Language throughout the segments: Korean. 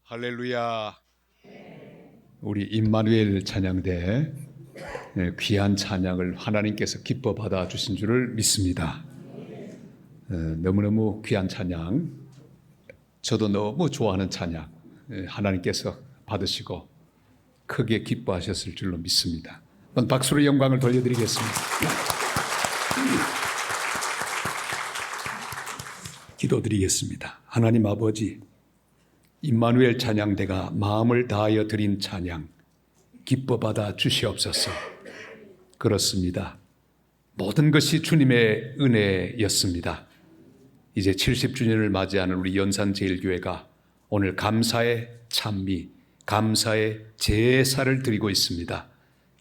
할렐루야. 우리 임마누엘 찬양대 귀한 찬양을 하나님께서 기뻐 받아 주신 줄을 믿습니다. 너무너무 귀한 찬양, 저도 너무 좋아하는 찬양 하나님께서 받으시고 크게 기뻐하셨을 줄로 믿습니다. 한번 박수로 영광을 돌려드리겠습니다. 기도드리겠습니다. 하나님 아버지, 임마누엘 찬양대가 마음을 다하여 드린 찬양 기뻐 받아 주시옵소서. 그렇습니다. 모든 것이 주님의 은혜였습니다. 이제 70주년을 맞이하는 우리 연산제일교회가 오늘 감사의 찬미, 감사의 제사를 드리고 있습니다.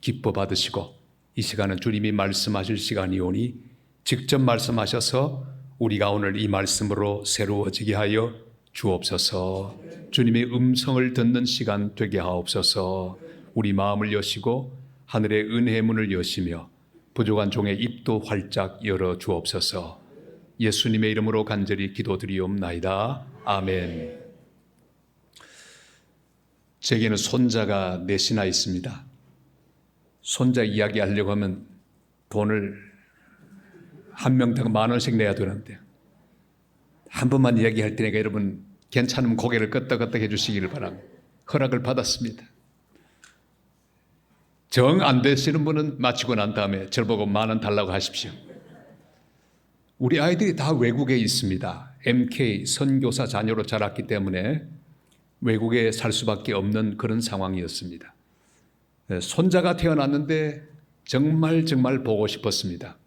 기뻐 받으시고 이 시간은 주님이 말씀하실 시간이오니 직접 말씀하셔서 우리가 오늘 이 말씀으로 새로워지게 하여 주옵소서. 주님의 음성을 듣는 시간 되게 하옵소서. 우리 마음을 여시고 하늘의 은혜의 문을 여시며 부족한 종의 입도 활짝 열어 주옵소서. 예수님의 이름으로 간절히 기도드리옵나이다. 아멘. 제게는 손자가 넷이나 있습니다. 손자 이야기하려고 하면 돈을 한 명당 10,000원씩 내야 되는데 한 번만 이야기할 테니까 여러분 괜찮으면 고개를 끄덕끄덕 해주시기를 바랍니다. 허락을 받았습니다. 정 안 되시는 분은 마치고 난 다음에 저를 보고 10,000원 달라고 하십시오. 우리 아이들이 다 외국에 있습니다. MK 선교사 자녀로 자랐기 때문에 외국에 살 수밖에 없는 그런 상황이었습니다. 손자가 태어났는데 정말 보고 싶었습니다.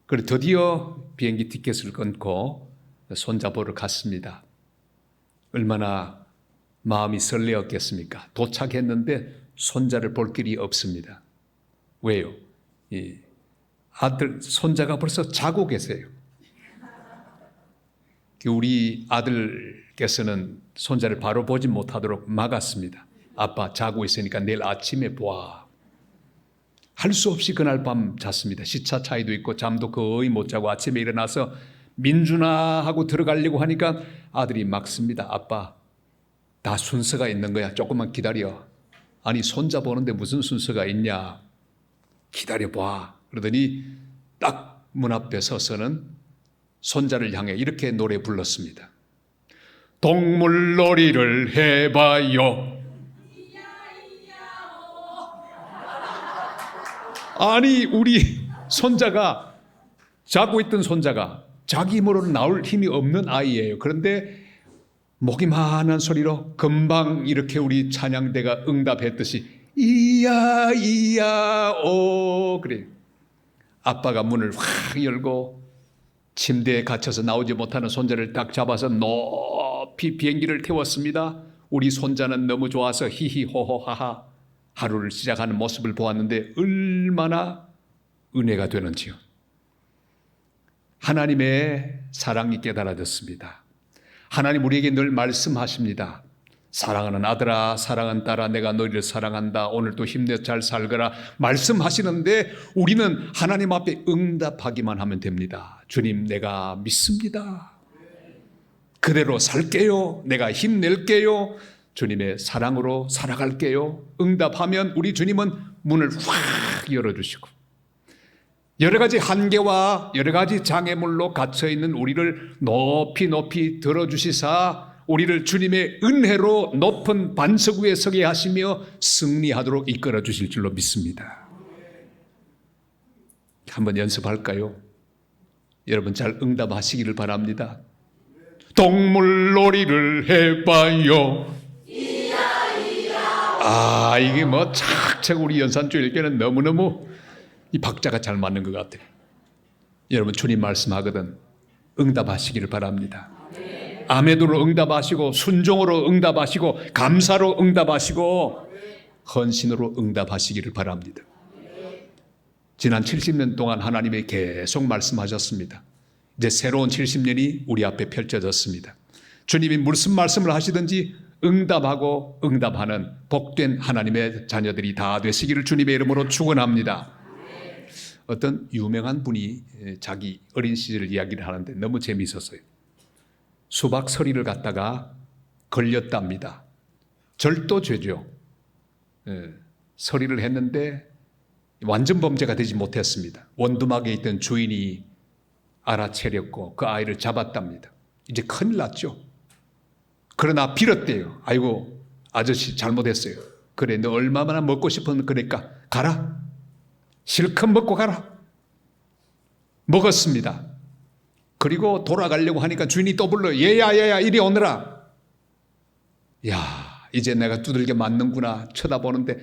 그리고 드디어 비행기 티켓을 끊고 손자 보러 갔습니다. 얼마나 마음이 설레었겠습니까? 도착했는데 손자를 볼 길이 없습니다. 왜요? 아들, 손자가 벌써 자고 계세요. 우리 아들께서는 손자를 바로 보지 못하도록 막았습니다. 아빠 자고 있으니까 내일 아침에 봐. 할 수 없이 그날 밤 잤습니다. 시차 차이도 있고 잠도 거의 못 자고 아침에 일어나서 민준아 하고 들어가려고 하니까 아들이 막습니다. 아빠, 다 순서가 있는 거야. 조금만 기다려. 아니 손자 보는데 무슨 순서가 있냐. 기다려봐. 그러더니 딱 문 앞에 서서는 손자를 향해 이렇게 노래 불렀습니다. 동물놀이를 해봐요. 아니 우리 손자가 자고 있던 손자가 자기 힘으로는 나올 힘이 없는 아이예요. 그런데 목이만한 소리로 금방 이렇게 우리 찬양대가 응답했듯이 이야 이야 오 그래. 아빠가 문을 확 열고 침대에 갇혀서 나오지 못하는 손자를 딱 잡아서 높이 비행기를 태웠습니다. 우리 손자는 너무 좋아서 히히호호하하 하루를 시작하는 모습을 보았는데 얼마나 은혜가 되는지요. 하나님의 사랑이 깨달아졌습니다. 하나님 우리에게 늘 말씀하십니다. 사랑하는 아들아, 사랑하는 딸아, 내가 너희를 사랑한다. 오늘도 힘내 잘 살거라. 말씀하시는데 우리는 하나님 앞에 응답하기만 하면 됩니다. 주님, 내가 믿습니다. 그대로 살게요. 내가 힘낼게요. 주님의 사랑으로 살아갈게요. 응답하면 우리 주님은 문을 확 열어주시고 여러 가지 한계와 여러 가지 장애물로 갇혀있는 우리를 높이 들어주시사 우리를 주님의 은혜로 높은 반석 위에 서게 하시며 승리하도록 이끌어 주실 줄로 믿습니다. 한번 연습할까요? 여러분 잘 응답하시기를 바랍니다. 동물놀이를 해봐요. 아, 이게 뭐 착착 우리 연산주일교회는 너무너무 이 박자가 잘 맞는 것 같아요. 여러분 주님 말씀하거든 응답하시기를 바랍니다. 아멘으로 응답하시고 순종으로 응답하시고 감사로 응답하시고 헌신으로 응답하시기를 바랍니다. 지난 70년 동안 하나님이 계속 말씀하셨습니다. 이제 새로운 70년이 우리 앞에 펼쳐졌습니다. 주님이 무슨 말씀을 하시든지 응답하고 응답하는 복된 하나님의 자녀들이 다 되시기를 주님의 이름으로 축원합니다. 어떤 유명한 분이 자기 어린 시절 이야기를 하는데 너무 재미있었어요. 수박 서리를 갖다가 걸렸답니다. 절도죄죠. 서리를 했는데 완전 범죄가 되지 못했습니다. 원두막에 있던 주인이 알아채렸고 그 아이를 잡았답니다. 이제 큰일 났죠. 그러나 빌었대요. 아이고 아저씨 잘못했어요. 그래 너 얼마나 먹고 싶으면 그러니까 가라. 실컷 먹고 가라. 먹었습니다. 그리고 돌아가려고 하니까 주인이 또 불러요. 얘야 이리 오너라. 야 이제 내가 두들겨 맞는구나 쳐다보는데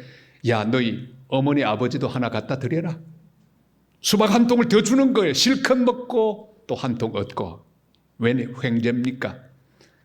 야 너희 어머니 아버지도 하나 갖다 드려라. 수박 한 통을 더 주는 거예요. 실컷 먹고 또 한 통 얻고. 왜 횡재입니까?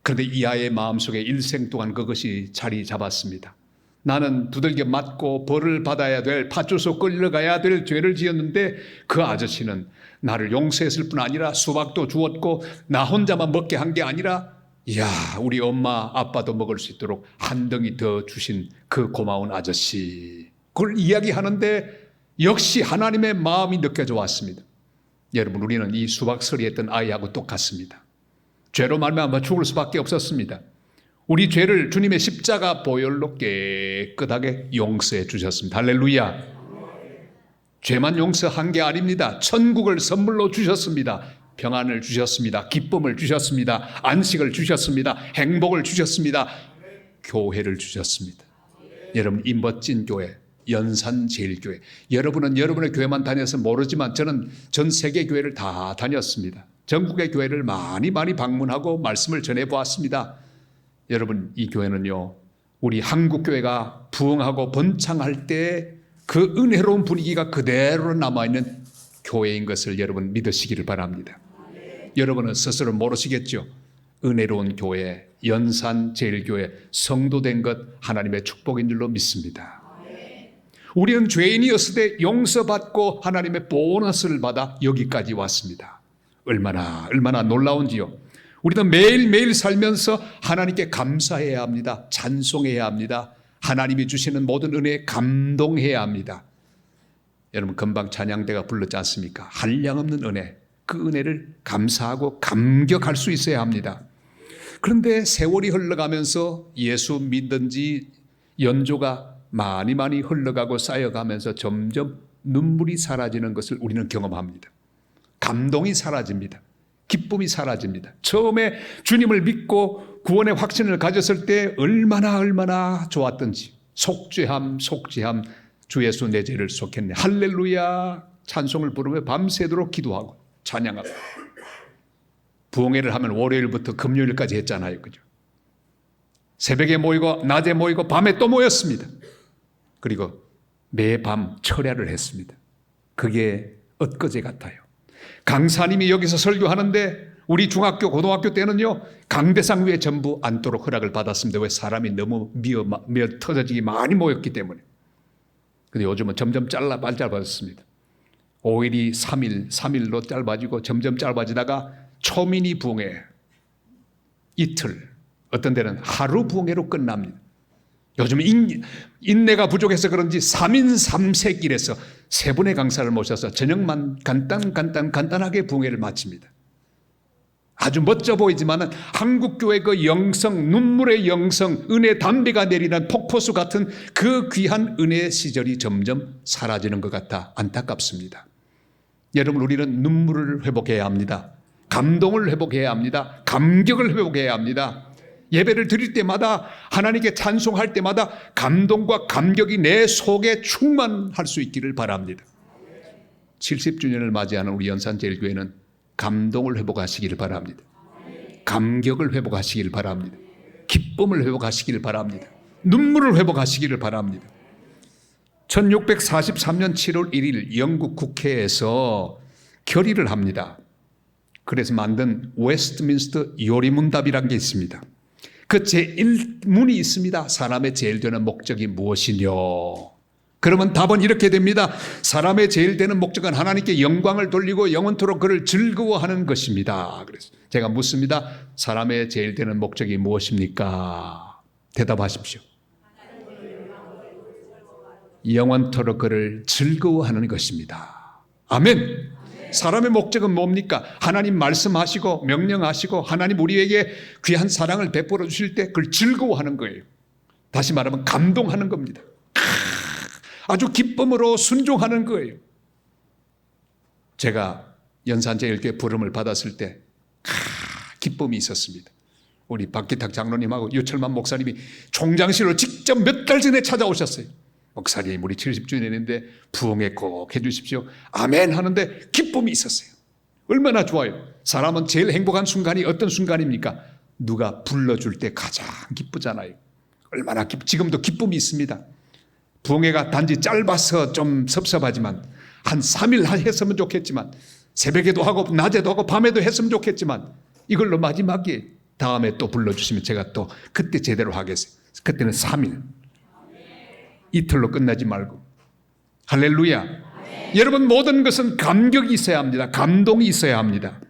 그런데 이 아이의 마음속에 일생 동안 그것이 자리 잡았습니다. 나는 두들겨 맞고 벌을 받아야 될, 파출소 끌려가야 될 죄를 지었는데 그 아저씨는 나를 용서했을 뿐 아니라 수박도 주었고 나 혼자만 먹게 한 게 아니라 이야 우리 엄마 아빠도 먹을 수 있도록 한 덩이 더 주신 그 고마운 아저씨. 그걸 이야기하는데 역시 하나님의 마음이 느껴져 왔습니다. 여러분 우리는 이 수박서리했던 아이하고 똑같습니다. 죄로 말미암아 죽을 수밖에 없었습니다. 우리 죄를 주님의 십자가 보혈로 깨끗하게 용서해 주셨습니다. 할렐루야. 죄만 용서한 게 아닙니다. 천국을 선물로 주셨습니다. 평안을 주셨습니다. 기쁨을 주셨습니다. 안식을 주셨습니다. 행복을 주셨습니다. 교회를 주셨습니다. 여러분 이 멋진 교회 연산제일교회, 여러분은 여러분의 교회만 다녀서 모르지만 저는 전 세계 교회를 다 다녔습니다. 전국의 교회를 많이 방문하고 말씀을 전해보았습니다. 여러분 이 교회는요 우리 한국교회가 부흥하고 번창할 때 그 은혜로운 분위기가 그대로 남아있는 교회인 것을 여러분 믿으시기를 바랍니다. 여러분은 스스로 모르시겠죠. 은혜로운 교회, 연산제일교회, 성도된 것 하나님의 축복인 줄로 믿습니다. 우리는 죄인이었을 때 용서받고 하나님의 보너스를 받아 여기까지 왔습니다. 얼마나 놀라운지요. 우리는 매일매일 살면서 하나님께 감사해야 합니다. 찬송해야 합니다. 하나님이 주시는 모든 은혜에 감동해야 합니다. 여러분 금방 찬양대가 불렀지 않습니까? 한량없는 은혜, 그 은혜를 감사하고 감격할 수 있어야 합니다. 그런데 세월이 흘러가면서 예수 믿은 지 연조가 많이 흘러가고 쌓여가면서 점점 눈물이 사라지는 것을 우리는 경험합니다. 감동이 사라집니다. 기쁨이 사라집니다. 처음에 주님을 믿고 구원의 확신을 가졌을 때 얼마나 좋았던지 속죄함 주 예수 내 죄를 속했네 할렐루야 찬송을 부르며 밤새도록 기도하고 찬양하고 부흥회를 하면 월요일부터 금요일까지 했잖아요. 그죠? 새벽에 모이고 낮에 모이고 밤에 또 모였습니다. 그리고 매밤 철야를 했습니다. 그게 엊그제 같아요. 강사님이 여기서 설교하는데 우리 중학교 고등학교 때는요 강대상 위에 전부 앉도록 허락을 받았습니다. 왜? 사람이 너무 미어 터져지기 많이 모였기 때문에. 근데 요즘은 점점 짧아졌습니다. 5일이 3일로 짧아지고 점점 짧아지다가 초미니 부흥회 이틀, 어떤 데는 하루 부흥회로 끝납니다. 요즘 인내가 부족해서 그런지 3인 3색길에서 세 분의 강사를 모셔서 저녁만 간단하게 부흥회를 마칩니다. 아주 멋져 보이지만 한국교회 그 영성, 눈물의 영성, 은혜 담비가 내리는 폭포수 같은 그 귀한 은혜의 시절이 점점 사라지는 것 같아 안타깝습니다. 여러분 우리는 눈물을 회복해야 합니다. 감동을 회복해야 합니다. 감격을 회복해야 합니다. 예배를 드릴 때마다 하나님께 찬송할 때마다 감동과 감격이 내 속에 충만할 수 있기를 바랍니다. 70주년을 맞이하는 우리 연산제일교회는 감동을 회복하시기를 바랍니다. 감격을 회복하시기를 바랍니다. 기쁨을 회복하시기를 바랍니다. 눈물을 회복하시기를 바랍니다. 1643년 7월 1일 영국 국회에서 결의를 합니다. 그래서 만든 웨스트민스터 요리문답이라는 게 있습니다. 그 제1문이 있습니다. 사람의 제일 되는 목적이 무엇이뇨? 그러면 답은 이렇게 됩니다. 사람의 제일 되는 목적은 하나님께 영광을 돌리고 영원토록 그를 즐거워하는 것입니다. 그래서 제가 묻습니다. 사람의 제일 되는 목적이 무엇입니까? 대답하십시오. 영원토록 그를 즐거워하는 것입니다. 아멘. 사람의 목적은 뭡니까? 하나님 말씀하시고 명령하시고 하나님 우리에게 귀한 사랑을 베풀어 주실 때 그걸 즐거워하는 거예요. 다시 말하면 감동하는 겁니다. 아주 기쁨으로 순종하는 거예요. 제가 연산제일교회 부름을 받았을 때 기쁨이 있었습니다. 우리 박기탁 장로님하고 유철만 목사님이 총장실로 직접 몇 달 전에 찾아오셨어요. 목사님 우리 70주년인데 부흥회 꼭 해주십시오. 아멘 하는데 기쁨이 있었어요. 얼마나 좋아요. 사람은 제일 행복한 순간이 어떤 순간입니까? 누가 불러줄 때 가장 기쁘잖아요. 얼마나 지금도 기쁨이 있습니다. 부흥회가 단지 짧아서 좀 섭섭하지만 한 3일 했으면 좋겠지만 새벽에도 하고 낮에도 하고 밤에도 했으면 좋겠지만 이걸로 마지막이에요. 다음에 또 불러주시면 제가 또 그때 제대로 하겠어요. 그때는 3일. 이틀로 끝나지 말고. 할렐루야. 여러분 모든 것은 감격이 있어야 합니다. 감동이 있어야 합니다.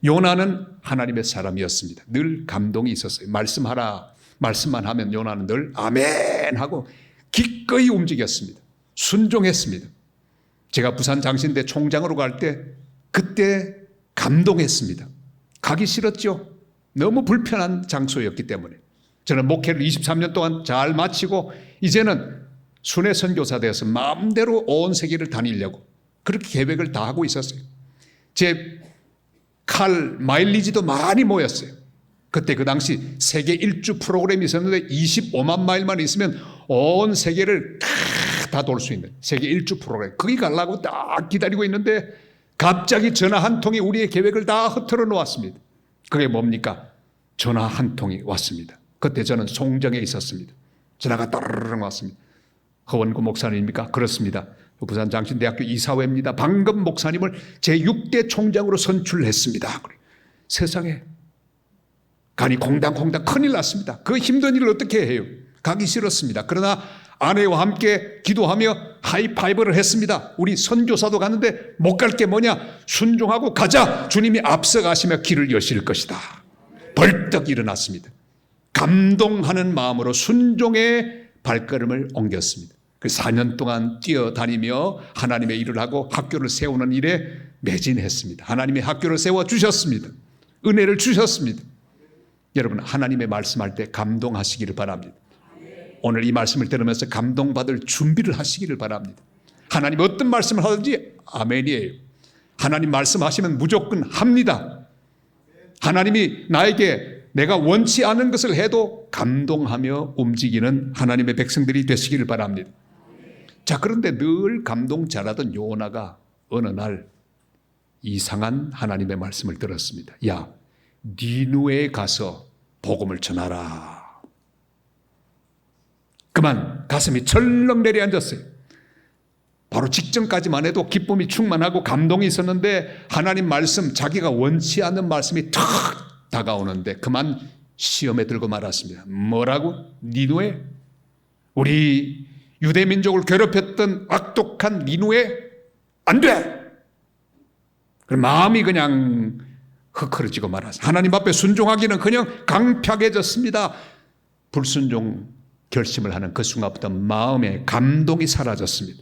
요나는 하나님의 사람이었습니다. 늘 감동이 있었어요. 말씀하라. 말씀만 하면 요나는 늘 아멘 하고 기꺼이 움직였습니다. 순종했습니다. 제가 부산 장신대 총장으로 갈 때 그때 감동했습니다. 가기 싫었죠. 너무 불편한 장소였기 때문에. 저는 목회를 23년 동안 잘 마치고 이제는 순회 선교사 되어서 마음대로 온 세계를 다니려고 그렇게 계획을 다 하고 있었어요. 제 마일리지도 많이 모였어요. 그때 그 당시 세계 일주 프로그램이 있었는데 25만 마일만 있으면 온 세계를 다 돌 수 있는 세계 일주 프로그램. 거기 가려고 딱 기다리고 있는데 갑자기 전화 한 통이 우리의 계획을 다 흐트러 놓았습니다. 그게 뭡니까? 전화 한 통이 왔습니다. 그때 저는 송정에 있었습니다. 전화가 따르릉 왔습니다. 허원구 목사님입니까? 그렇습니다. 부산 장신대학교 이사회입니다. 방금 목사님을 제6대 총장으로 선출했습니다. 세상에 간이 콩당콩당 큰일 났습니다. 그 힘든 일을 어떻게 해요? 가기 싫었습니다. 그러나 아내와 함께 기도하며 하이파이브를 했습니다. 우리 선교사도 가는데 못 갈 게 뭐냐? 순종하고 가자. 주님이 앞서가시며 길을 여실 것이다. 벌떡 일어났습니다. 감동하는 마음으로 순종의 발걸음을 옮겼습니다. 그 4년 동안 뛰어다니며 하나님의 일을 하고 학교를 세우는 일에 매진했습니다. 하나님의 학교를 세워주셨습니다. 은혜를 주셨습니다. 여러분 하나님의 말씀할 때 감동하시기를 바랍니다. 오늘 이 말씀을 들으면서 감동받을 준비를 하시기를 바랍니다. 하나님 어떤 말씀을 하든지 아멘이에요. 하나님 말씀하시면 무조건 합니다. 하나님이 나에게 내가 원치 않은 것을 해도 감동하며 움직이는 하나님의 백성들이 되시기를 바랍니다. 자, 그런데 늘 감동 잘하던 요나가 어느 날 이상한 하나님의 말씀을 들었습니다. 야, 니누에 가서 복음을 전하라. 그만 가슴이 철렁 내려앉았어요. 바로 직전까지만 해도 기쁨이 충만하고 감동이 있었는데 하나님 말씀, 자기가 원치 않는 말씀이 탁 다가오는데 그만 시험에 들고 말았습니다. 뭐라고? 니누에? 우리 유대민족을 괴롭혔던 악독한 니누에? 안 돼! 그럼 마음이 그냥 흐크러지고 말았어요. 하나님 앞에 순종하기는 그냥 강팍해졌습니다. 불순종 결심을 하는 그 순간부터 마음의 감동이 사라졌습니다.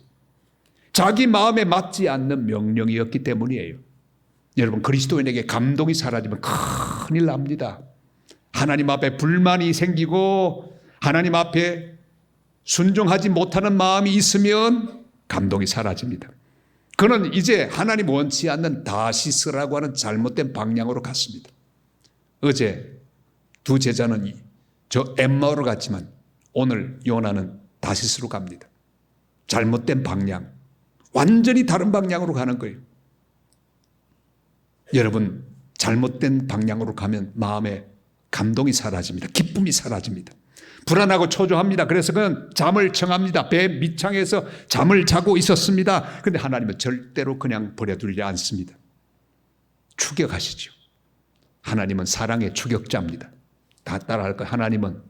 자기 마음에 맞지 않는 명령이었기 때문이에요. 여러분 그리스도인에게 감동이 사라지면 큰일 납니다. 하나님 앞에 불만이 생기고 하나님 앞에 순종하지 못하는 마음이 있으면 감동이 사라집니다. 그는 이제 하나님 원치 않는 다시스라고 하는 잘못된 방향으로 갔습니다. 어제 두 제자는 저 엠마오로 갔지만 오늘 요나는 다시스로 갑니다. 잘못된 방향, 완전히 다른 방향으로 가는 거예요. 여러분 잘못된 방향으로 가면 마음에 감동이 사라집니다. 기쁨이 사라집니다. 불안하고 초조합니다. 그래서 그는 잠을 청합니다. 배 밑창에서 잠을 자고 있었습니다. 그런데 하나님은 절대로 그냥 버려두지 않습니다. 추격하시죠. 하나님은 사랑의 추격자입니다. 다 따라할 거예요. 하나님은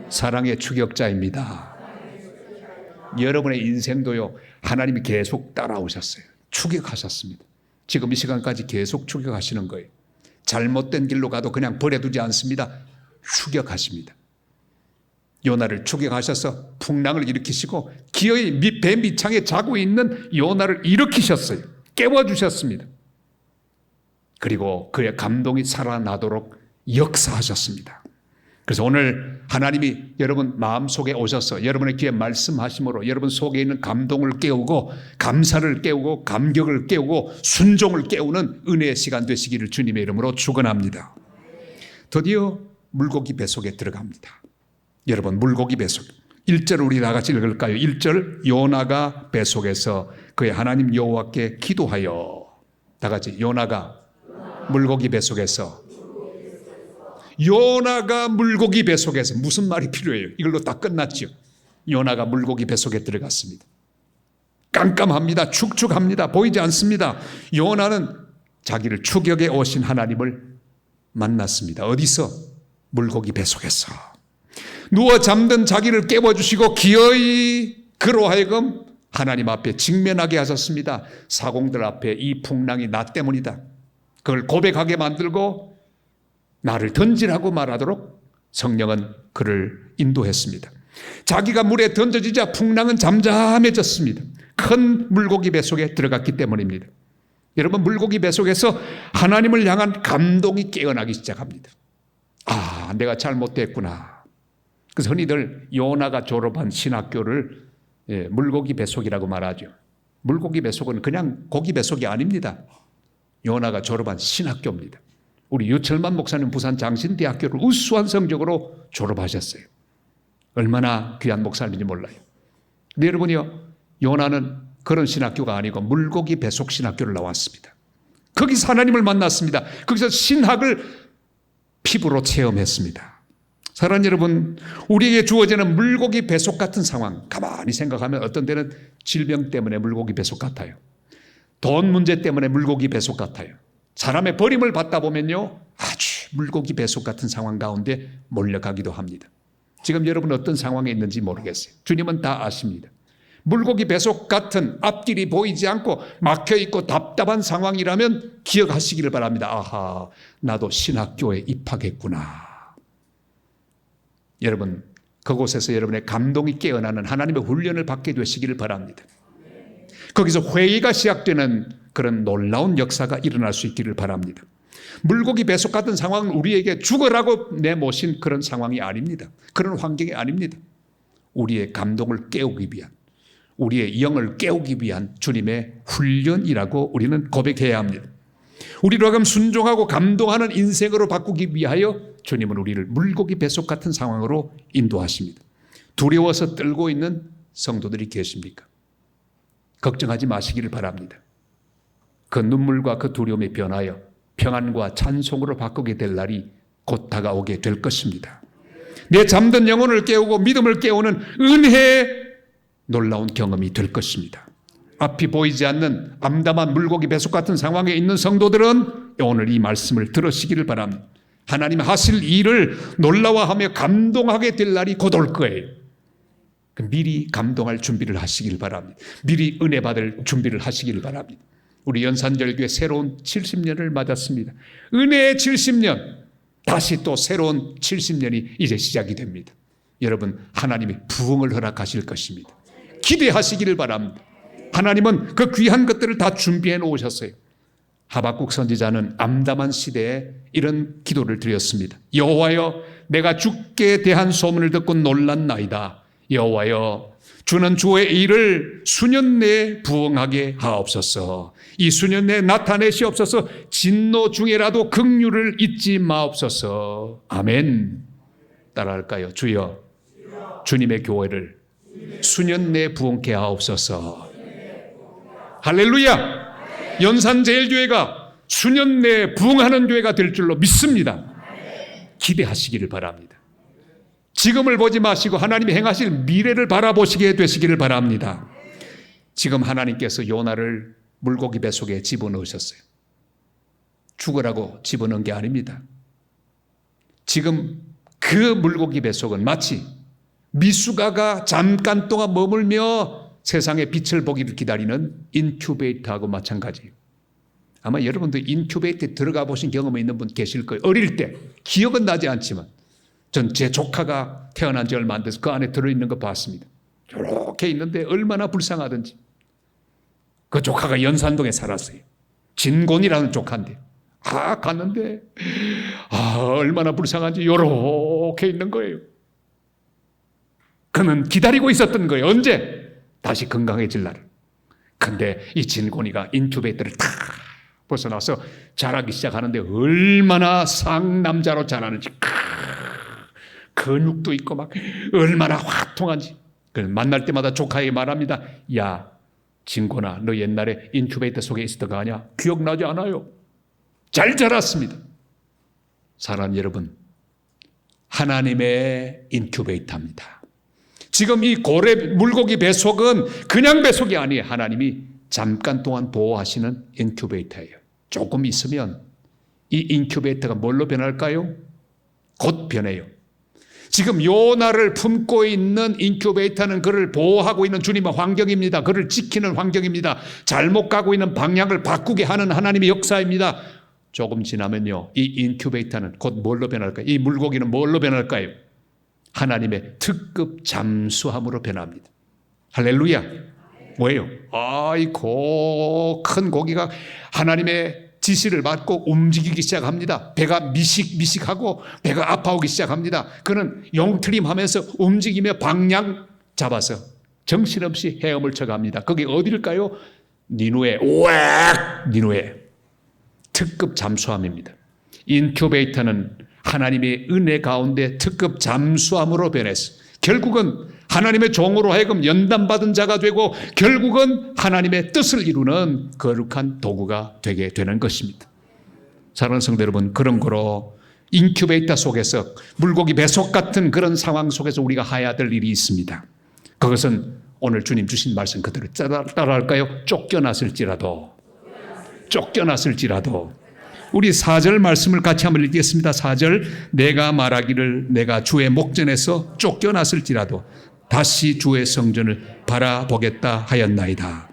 사랑의 추격자입니다. 여러분의 인생도요, 하나님이 계속 따라오셨어요. 추격하셨습니다. 지금 이 시간까지 계속 추격하시는 거예요. 잘못된 길로 가도 그냥 버려두지 않습니다. 추격하십니다. 요나를 추격하셔서 풍랑을 일으키시고 기어이 배 밑창에 자고 있는 요나를 일으키셨어요. 깨워주셨습니다. 그리고 그의 감동이 살아나도록 역사하셨습니다. 그래서 오늘 하나님이 여러분 마음속에 오셔서 여러분의 귀에 말씀하심으로 여러분 속에 있는 감동을 깨우고 감사를 깨우고 감격을 깨우고 순종을 깨우는 은혜의 시간 되시기를 주님의 이름으로 축원합니다. 드디어 물고기 뱃속에 들어갑니다. 여러분 물고기 뱃속 1절 우리 다 같이 읽을까요? 1절 요나가 뱃속에서 그의 하나님 여호와께 기도하여 다 같이 요나가 물고기 뱃속에서 요나가 물고기 뱃속에서 무슨 말이 필요해요? 이걸로 다 끝났죠. 요나가 물고기 뱃속에 들어갔습니다. 깜깜합니다. 축축합니다. 보이지 않습니다. 요나는 자기를 추격해 오신 하나님을 만났습니다. 어디서? 물고기 뱃속에서. 누워 잠든 자기를 깨워주시고 기어이 그로 하여금 하나님 앞에 직면하게 하셨습니다. 사공들 앞에 이 풍랑이 나 때문이다. 그걸 고백하게 만들고 나를 던지라고 말하도록 성령은 그를 인도했습니다. 자기가 물에 던져지자 풍랑은 잠잠해졌습니다. 큰 물고기 뱃속에 들어갔기 때문입니다. 여러분 물고기 뱃속에서 하나님을 향한 감동이 깨어나기 시작합니다. 아, 내가 잘못됐구나. 그래서 흔히들 요나가 졸업한 신학교를 물고기 뱃속이라고 말하죠. 물고기 뱃속은 그냥 고기 뱃속이 아닙니다. 요나가 졸업한 신학교입니다. 우리 유철만 목사님 부산 장신대학교를 우수한 성적으로 졸업하셨어요. 얼마나 귀한 목사님인지 몰라요. 근데 여러분이요, 요나는 그런 신학교가 아니고 물고기 뱃속 신학교를 나왔습니다. 거기서 하나님을 만났습니다. 거기서 신학을 피부로 체험했습니다. 사랑하는 여러분, 우리에게 주어지는 물고기 뱃속 같은 상황 가만히 생각하면 어떤 때는 질병 때문에 물고기 뱃속 같아요. 돈 문제 때문에 물고기 뱃속 같아요. 사람의 버림을 받다 보면요 아주 물고기 뱃속 같은 상황 가운데 몰려가기도 합니다. 지금 여러분 어떤 상황에 있는지 모르겠어요. 주님은 다 아십니다. 물고기 뱃속 같은 앞길이 보이지 않고 막혀있고 답답한 상황이라면 기억하시기를 바랍니다. 아하, 나도 신학교에 입학했구나. 여러분 그곳에서 여러분의 감동이 깨어나는 하나님의 훈련을 받게 되시기를 바랍니다. 거기서 회의가 시작되는 그런 놀라운 역사가 일어날 수 있기를 바랍니다. 물고기 뱃속 같은 상황은 우리에게 죽으라고 내모신 그런 상황이 아닙니다. 그런 환경이 아닙니다. 우리의 감동을 깨우기 위한, 우리의 영을 깨우기 위한 주님의 훈련이라고 우리는 고백해야 합니다. 우리로 하여금 순종하고 감동하는 인생으로 바꾸기 위하여 주님은 우리를 물고기 뱃속 같은 상황으로 인도하십니다. 두려워서 떨고 있는 성도들이 계십니까? 걱정하지 마시기를 바랍니다. 그 눈물과 그 두려움이 변하여 평안과 찬송으로 바꾸게 될 날이 곧 다가오게 될 것입니다. 내 잠든 영혼을 깨우고 믿음을 깨우는 은혜의 놀라운 경험이 될 것입니다. 앞이 보이지 않는 암담한 물고기 뱃속 같은 상황에 있는 성도들은 오늘 이 말씀을 들으시기를 바랍니다. 하나님 하실 일을 놀라워하며 감동하게 될 날이 곧 올 거예요. 미리 감동할 준비를 하시길 바랍니다. 미리 은혜 받을 준비를 하시길 바랍니다. 우리 연산절교회 새로운 70년을 맞았습니다. 은혜의 70년, 다시 또 새로운 70년이 이제 시작이 됩니다. 여러분 하나님이 부흥을 허락하실 것입니다. 기대하시기를 바랍니다. 하나님은 그 귀한 것들을 다 준비해 놓으셨어요. 하박국 선지자는 암담한 시대에 이런 기도를 드렸습니다. 여호와여, 내가 주께 대한 소문을 듣고 놀랐나이다. 여호와여, 주는 주의 일을 수년 내에 부응하게 하옵소서. 이 수년 내에 나타내시옵소서. 진노 중에라도 긍휼을 잊지 마옵소서. 아멘. 따라할까요? 주여, 주님의 교회를 수년 내에 부응케 하옵소서. 할렐루야. 연산제일교회가 수년 내에 부응하는 교회가 될 줄로 믿습니다. 기대하시기를 바랍니다. 지금을 보지 마시고 하나님이 행하실 미래를 바라보시게 되시기를 바랍니다. 지금 하나님께서 요나를 물고기 뱃속에 집어넣으셨어요. 죽으라고 집어넣은 게 아닙니다. 지금 그 물고기 뱃속은 마치 미숙아가 잠깐 동안 머물며 세상의 빛을 보기를 기다리는 인큐베이터하고 마찬가지예요. 아마 여러분도 인큐베이터에 들어가 보신 경험이 있는 분 계실 거예요. 어릴 때 기억은 나지 않지만 전 제 조카가 태어난 지 얼마 안 돼서 그 안에 들어있는 거 봤습니다. 이렇게 있는데 얼마나 불쌍하든지 그 조카가 연산동에 살았어요. 진곤이라는 조카인데 갔는데 얼마나 불쌍한지 요렇게 있는 거예요. 그는 기다리고 있었던 거예요. 언제? 다시 건강해질 날을. 근데 이 진곤이가 인큐베이터를 탁 벗어나서 자라기 시작하는데 얼마나 상남자로 자라는지, 근육도 있고 막 얼마나 화통한지. 만날 때마다 조카에게 말합니다. 야, 진곤아, 너 옛날에 인큐베이터 속에 있었던 거 아냐? 기억나지 않아요? 잘 자랐습니다. 사랑하는 여러분, 하나님의 인큐베이터입니다. 지금 이 고래 물고기 배속은 그냥 배속이 아니에요. 하나님이 잠깐 동안 보호하시는 인큐베이터예요. 조금 있으면 이 인큐베이터가 뭘로 변할까요? 곧 변해요. 지금 요나를 품고 있는 인큐베이터는 그를 보호하고 있는 주님의 환경입니다. 그를 지키는 환경입니다. 잘못 가고 있는 방향을 바꾸게 하는 하나님의 역사입니다. 조금 지나면요, 이 인큐베이터는 곧 뭘로 변할까요? 이 물고기는 뭘로 변할까요? 하나님의 특급 잠수함으로 변합니다. 할렐루야. 뭐예요? 아이고, 큰 고기가 하나님의 지시를 받고 움직이기 시작합니다. 배가 미식미식하고 배가 아파오기 시작합니다. 그는 용트림하면서 움직이며 방향 잡아서 정신없이 헤엄을 쳐갑니다. 그게 어딜까요? 니누에, 니누에. 특급 잠수함입니다. 인큐베이터는 하나님의 은혜 가운데 특급 잠수함으로 변해서 결국은 하나님의 종으로 하여금 연단받은 자가 되고 결국은 하나님의 뜻을 이루는 거룩한 도구가 되게 되는 것입니다. 사랑하는 성도 여러분, 그런 거로 인큐베이터 속에서 물고기 배속 같은 그런 상황 속에서 우리가 해야 될 일이 있습니다. 그것은 오늘 주님 주신 말씀 그대로 따라할까요? 쫓겨났을지라도 우리 4절 말씀을 같이 한번 읽겠습니다. 4절, 내가 말하기를 내가 주의 목전에서 쫓겨났을지라도 다시 주의 성전을 바라보겠다 하였나이다.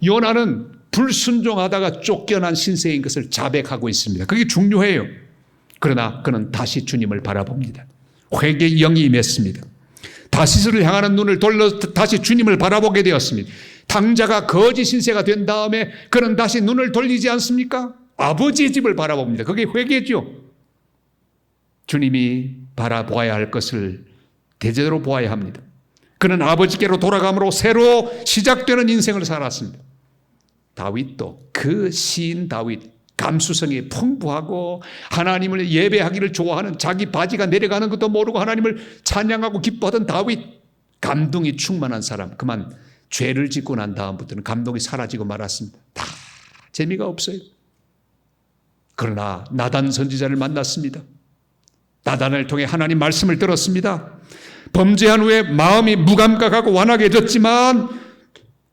요나는 불순종하다가 쫓겨난 신세인 것을 자백하고 있습니다. 그게 중요해요. 그러나 그는 다시 주님을 바라봅니다. 회개의 영이 임했습니다. 다시스를 향하는 눈을 돌려 다시 주님을 바라보게 되었습니다. 당자가 거짓 신세가 된 다음에 그는 다시 눈을 돌리지 않습니까? 아버지의 집을 바라봅니다. 그게 회개죠. 주님이 바라보아야 할 것을 대제대로 보아야 합니다. 그는 아버지께로 돌아감으로 새로 시작되는 인생을 살았습니다. 다윗도, 그 시인 다윗, 감수성이 풍부하고 하나님을 예배하기를 좋아하는, 자기 바지가 내려가는 것도 모르고 하나님을 찬양하고 기뻐하던 다윗, 감동이 충만한 사람. 그만 죄를 짓고 난 다음부터는 감동이 사라지고 말았습니다. 다 재미가 없어요. 그러나 나단 선지자를 만났습니다. 나단을 통해 하나님 말씀을 들었습니다. 범죄한 후에 마음이 무감각하고 완악해졌지만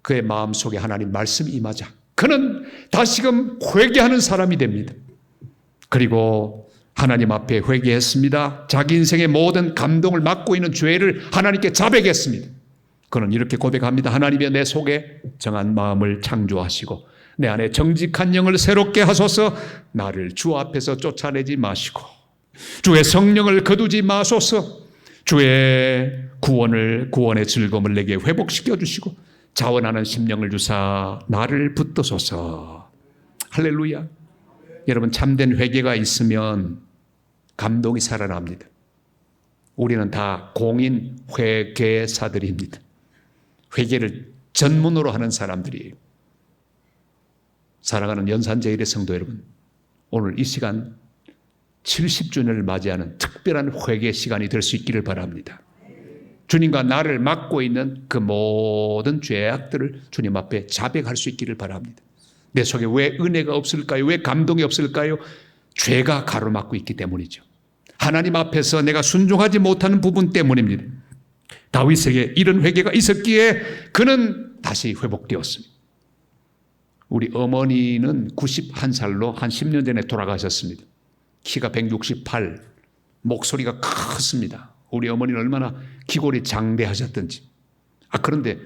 그의 마음속에 하나님 말씀이 임하자 그는 다시금 회개하는 사람이 됩니다. 그리고 하나님 앞에 회개했습니다. 자기 인생의 모든 감동을 맡고 있는 죄를 하나님께 자백했습니다. 그는 이렇게 고백합니다. 하나님이 내 속에 정한 마음을 창조하시고 내 안에 정직한 영을 새롭게 하소서. 나를 주 앞에서 쫓아내지 마시고 주의 성령을 거두지 마소서. 주의 구원의 즐거움을 내게 회복시켜 주시고 자원하는 심령을 주사 나를 붙드소서. 할렐루야. 여러분, 참된 회개가 있으면 감동이 살아납니다. 우리는 다 공인 회개사들입니다. 회개를 전문으로 하는 사람들이에요. 사랑하는 연산제일의 성도 여러분, 오늘 이 시간 70주년을 맞이하는 특별한 회개 시간이 될 수 있기를 바랍니다. 주님과 나를 맡고 있는 그 모든 죄악들을 주님 앞에 자백할 수 있기를 바랍니다. 내 속에 왜 은혜가 없을까요? 왜 감동이 없을까요? 죄가 가로막고 있기 때문이죠. 하나님 앞에서 내가 순종하지 못하는 부분 때문입니다. 다윗에게 이런 회개가 있었기에 그는 다시 회복되었습니다. 우리 어머니는 91살로 한 10년 전에 돌아가셨습니다. 키가 168, 목소리가 컸습니다. 우리 어머니는 얼마나 기골이 장대하셨던지. 그런데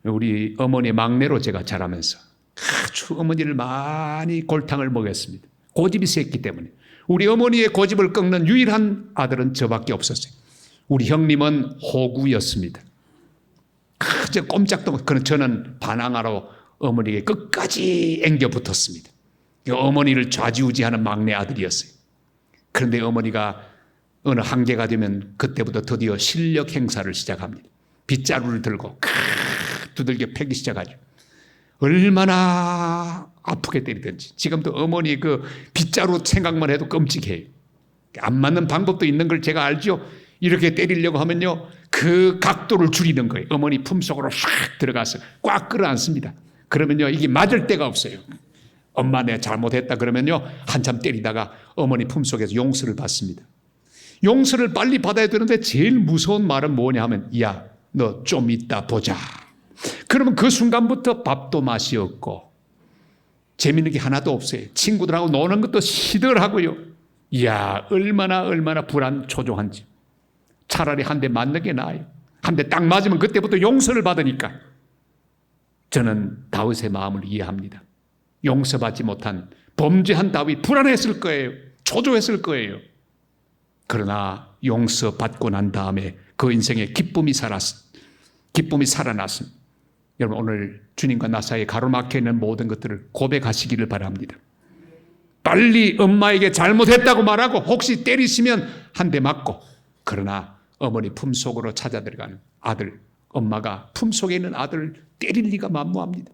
우리 어머니 막내로 제가 자라면서 아주 어머니를 많이 골탕을 먹였습니다. 고집이 셌기 때문에. 우리 어머니의 고집을 꺾는 유일한 아들은 저밖에 없었어요. 우리 형님은 호구였습니다. 그저 꼼짝도 못. 저는 반항하러 어머니에게 끝까지 앵겨 붙었습니다. 어머니를 좌지우지하는 막내 아들이었어요. 그런데 어머니가 어느 한계가 되면 그때부터 드디어 실력 행사를 시작합니다. 빗자루를 들고 두들겨 패기 시작하죠. 얼마나 아프게 때리든지. 지금도 어머니 그 빗자루 생각만 해도 끔찍해요. 안 맞는 방법도 있는 걸 제가 알죠. 이렇게 때리려고 하면요, 그 각도를 줄이는 거예요. 어머니 품속으로 확 들어가서 꽉 끌어안습니다. 그러면요, 이게 맞을 데가 없어요. 엄마 내가 잘못했다 그러면요, 한참 때리다가 어머니 품속에서 용서를 받습니다. 용서를 빨리 받아야 되는데 제일 무서운 말은 뭐냐 하면, 야, 너 좀 이따 보자. 그러면 그 순간부터 밥도 맛이 없고 재밌는 게 하나도 없어요. 친구들하고 노는 것도 시들하고요. 이야, 얼마나 불안 초조한지. 차라리 한 대 맞는 게 나아요. 한 대 딱 맞으면 그때부터 용서를 받으니까. 저는 다윗의 마음을 이해합니다. 용서받지 못한 범죄한 다윗 불안했을 거예요. 초조했을 거예요. 그러나 용서받고 난 다음에 그 인생에 기쁨이 살아났습니다. 여러분, 오늘 주님과 나 사이에 가로막혀 있는 모든 것들을 고백하시기를 바랍니다. 빨리 엄마에게 잘못했다고 말하고, 혹시 때리시면 한 대 맞고, 그러나 어머니 품속으로 찾아 들어가는 아들, 엄마가 품속에 있는 아들을 때릴 리가 만무합니다.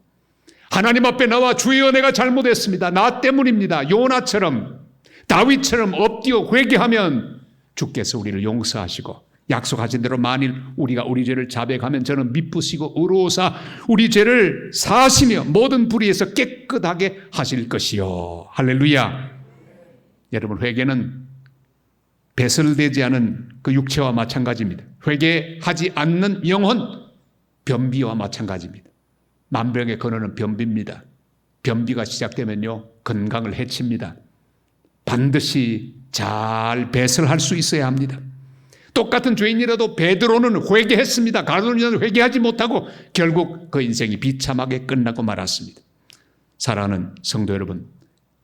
하나님 앞에 나와 주여 내가 잘못했습니다. 나 때문입니다. 요나처럼 다윗처럼 엎드려 회개하면 주께서 우리를 용서하시고, 약속하신 대로 만일 우리가 우리 죄를 자백하면 저는 미쁘시고 의로우사 우리 죄를 사하시며 모든 불의에서 깨끗하게 하실 것이요. 할렐루야. 여러분, 회개는 배설되지 않은 그 육체와 마찬가지입니다. 회개하지 않는 영혼, 변비와 마찬가지입니다. 만병의 근원은 변비입니다. 변비가 시작되면요, 건강을 해칩니다. 반드시 잘 배설할 수 있어야 합니다. 똑같은 죄인이라도 베드로는 회개했습니다. 가룟유다는 회개하지 못하고 결국 그 인생이 비참하게 끝나고 말았습니다. 사랑하는 성도 여러분,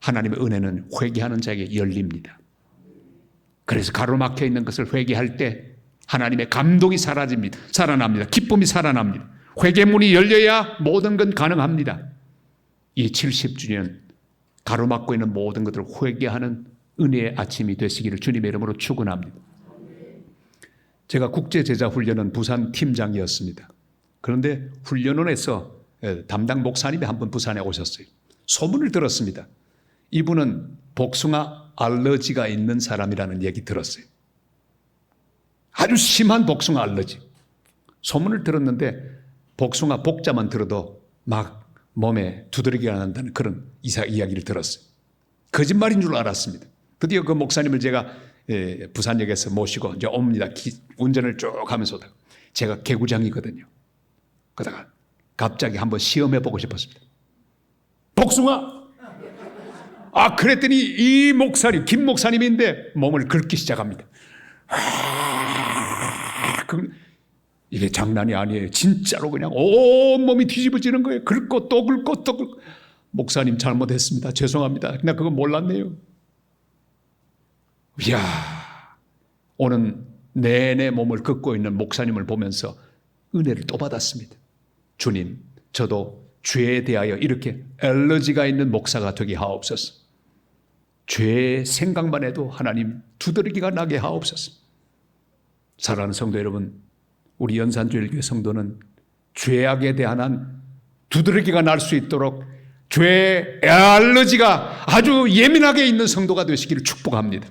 하나님의 은혜는 회개하는 자에게 열립니다. 그래서 가로막혀 있는 것을 회개할 때 하나님의 감동이 살아납니다. 기쁨이 살아납니다. 회개문이 열려야 모든 건 가능합니다. 이 70주년 가로막고 있는 모든 것들을 회개하는 은혜의 아침이 되시기를 주님의 이름으로 축원합니다. 제가 국제제자훈련은 부산 팀장이었습니다. 그런데 훈련원에서 담당 목사님이 한 분 부산에 오셨어요. 소문을 들었습니다. 이분은 복숭아 알러지가 있는 사람이라는 얘기 들었어요. 아주 심한 복숭아 알러지. 소문을 들었는데 복숭아 복자만 들어도 막 몸에 두드러기가 난다는 그런 이야기를 들었어요. 거짓말인 줄 알았습니다. 드디어 그 목사님을 제가 부산역에서 모시고 이제 옵니다. 운전을 쭉 하면서 제가 개구장이거든요. 그러다가 갑자기 한번 시험해보고 싶었습니다. 복숭아! 그랬더니 이 목사님, 김 목사님인데 몸을 긁기 시작합니다. 이게 장난이 아니에요. 진짜로 그냥 온몸이 뒤집어지는 거예요. 긁고 또 긁고 또 긁고. 목사님 잘못했습니다. 죄송합니다. 나 그거 몰랐네요. 이야, 오는 내내 몸을 긁고 있는 목사님을 보면서 은혜를 또 받았습니다. 주님, 저도 죄에 대하여 이렇게 알러지가 있는 목사가 되게 하옵소서. 죄의 생각만 해도 하나님 두드러기가 나게 하옵소서. 사랑하는 성도 여러분, 우리 연산주일교회 성도는 죄악에 대한 두드러기가 날 수 있도록 죄의 알러지가 아주 예민하게 있는 성도가 되시기를 축복합니다.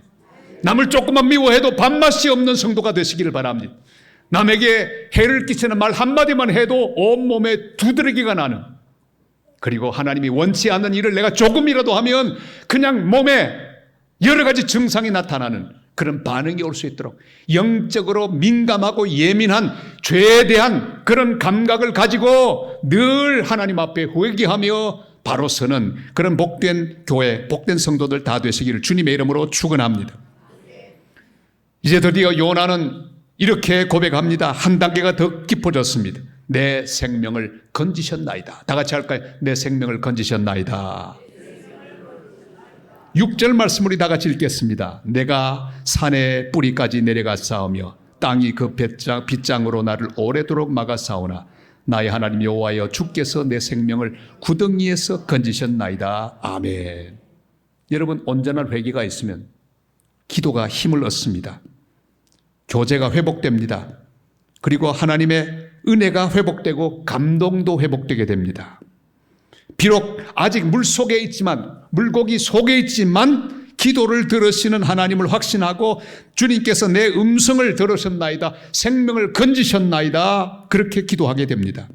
남을 조금만 미워해도 밥맛이 없는 성도가 되시기를 바랍니다. 남에게 해를 끼치는 말 한마디만 해도 온몸에 두드러기가 나는, 그리고 하나님이 원치 않는 일을 내가 조금이라도 하면 그냥 몸에 여러 가지 증상이 나타나는 그런 반응이 올 수 있도록 영적으로 민감하고 예민한 죄에 대한 그런 감각을 가지고 늘 하나님 앞에 회개하며 바로 서는 그런 복된 교회, 복된 성도들 다 되시기를 주님의 이름으로 축원합니다. 이제 드디어 요나는 이렇게 고백합니다. 한 단계가 더 깊어졌습니다. 내 생명을 건지셨나이다. 다 같이 할까요? 내 생명을 건지셨나이다. 6절 말씀을 다 같이 읽겠습니다. 내가 산의 뿌리까지 내려가 싸우며 땅이 그 빗장으로 나를 오래도록 막아 싸우나 나의 하나님 여호와여, 주께서 내 생명을 구덩이에서 건지셨나이다. 아멘. 여러분, 온전한 회개가 있으면 기도가 힘을 얻습니다. 교제가 회복됩니다. 그리고 하나님의 은혜가 회복되고 감동도 회복되게 됩니다. 비록 아직 물속에 있지만, 물고기 속에 있지만 기도를 들으시는 하나님을 확신하고 주님께서 내 음성을 들으셨나이다, 생명을 건지셨나이다, 그렇게 기도하게 됩니다.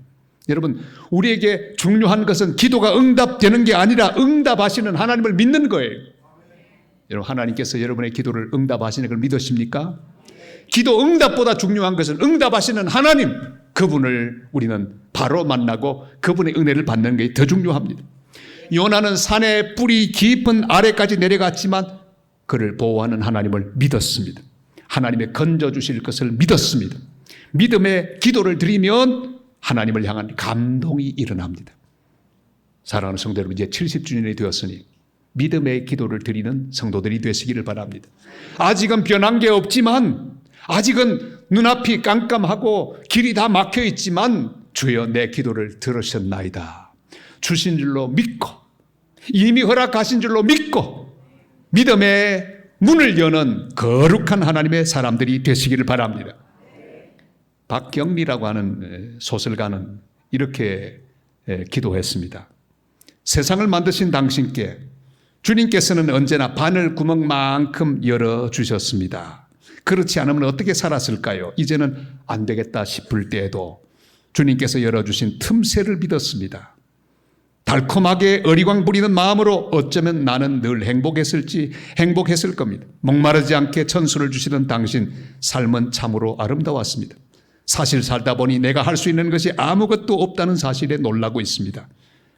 여러분, 우리에게 중요한 것은 기도가 응답되는 게 아니라 응답하시는 하나님을 믿는 거예요. 여러분, 하나님께서 여러분의 기도를 응답하시는 걸 믿으십니까? 기도 응답보다 중요한 것은 응답하시는 하나님, 그분을 우리는 바로 만나고 그분의 은혜를 받는 게 더 중요합니다. 요나는 산의 뿌리 깊은 아래까지 내려갔지만 그를 보호하는 하나님을 믿었습니다. 하나님의 건져주실 것을 믿었습니다. 믿음의 기도를 드리면 하나님을 향한 감동이 일어납니다. 사랑하는 성도 여러분, 이제 70주년이 되었으니 믿음의 기도를 드리는 성도들이 되시기를 바랍니다. 아직은 변한 게 없지만, 아직은 눈앞이 깜깜하고 길이 다 막혀 있지만 주여 내 기도를 들으셨나이다, 주신 줄로 믿고, 이미 허락하신 줄로 믿고 믿음의 문을 여는 거룩한 하나님의 사람들이 되시기를 바랍니다. 박경리라고 하는 소설가는 이렇게 기도했습니다. 세상을 만드신 당신께 주님께서는 언제나 바늘 구멍만큼 열어주셨습니다. 그렇지 않으면 어떻게 살았을까요? 이제는 안 되겠다 싶을 때에도 주님께서 열어주신 틈새를 믿었습니다. 달콤하게 어리광 부리는 마음으로 어쩌면 나는 늘 행복했을 겁니다. 목마르지 않게 천수를 주시던 당신, 삶은 참으로 아름다웠습니다. 사실 살다 보니 내가 할 수 있는 것이 아무것도 없다는 사실에 놀라고 있습니다.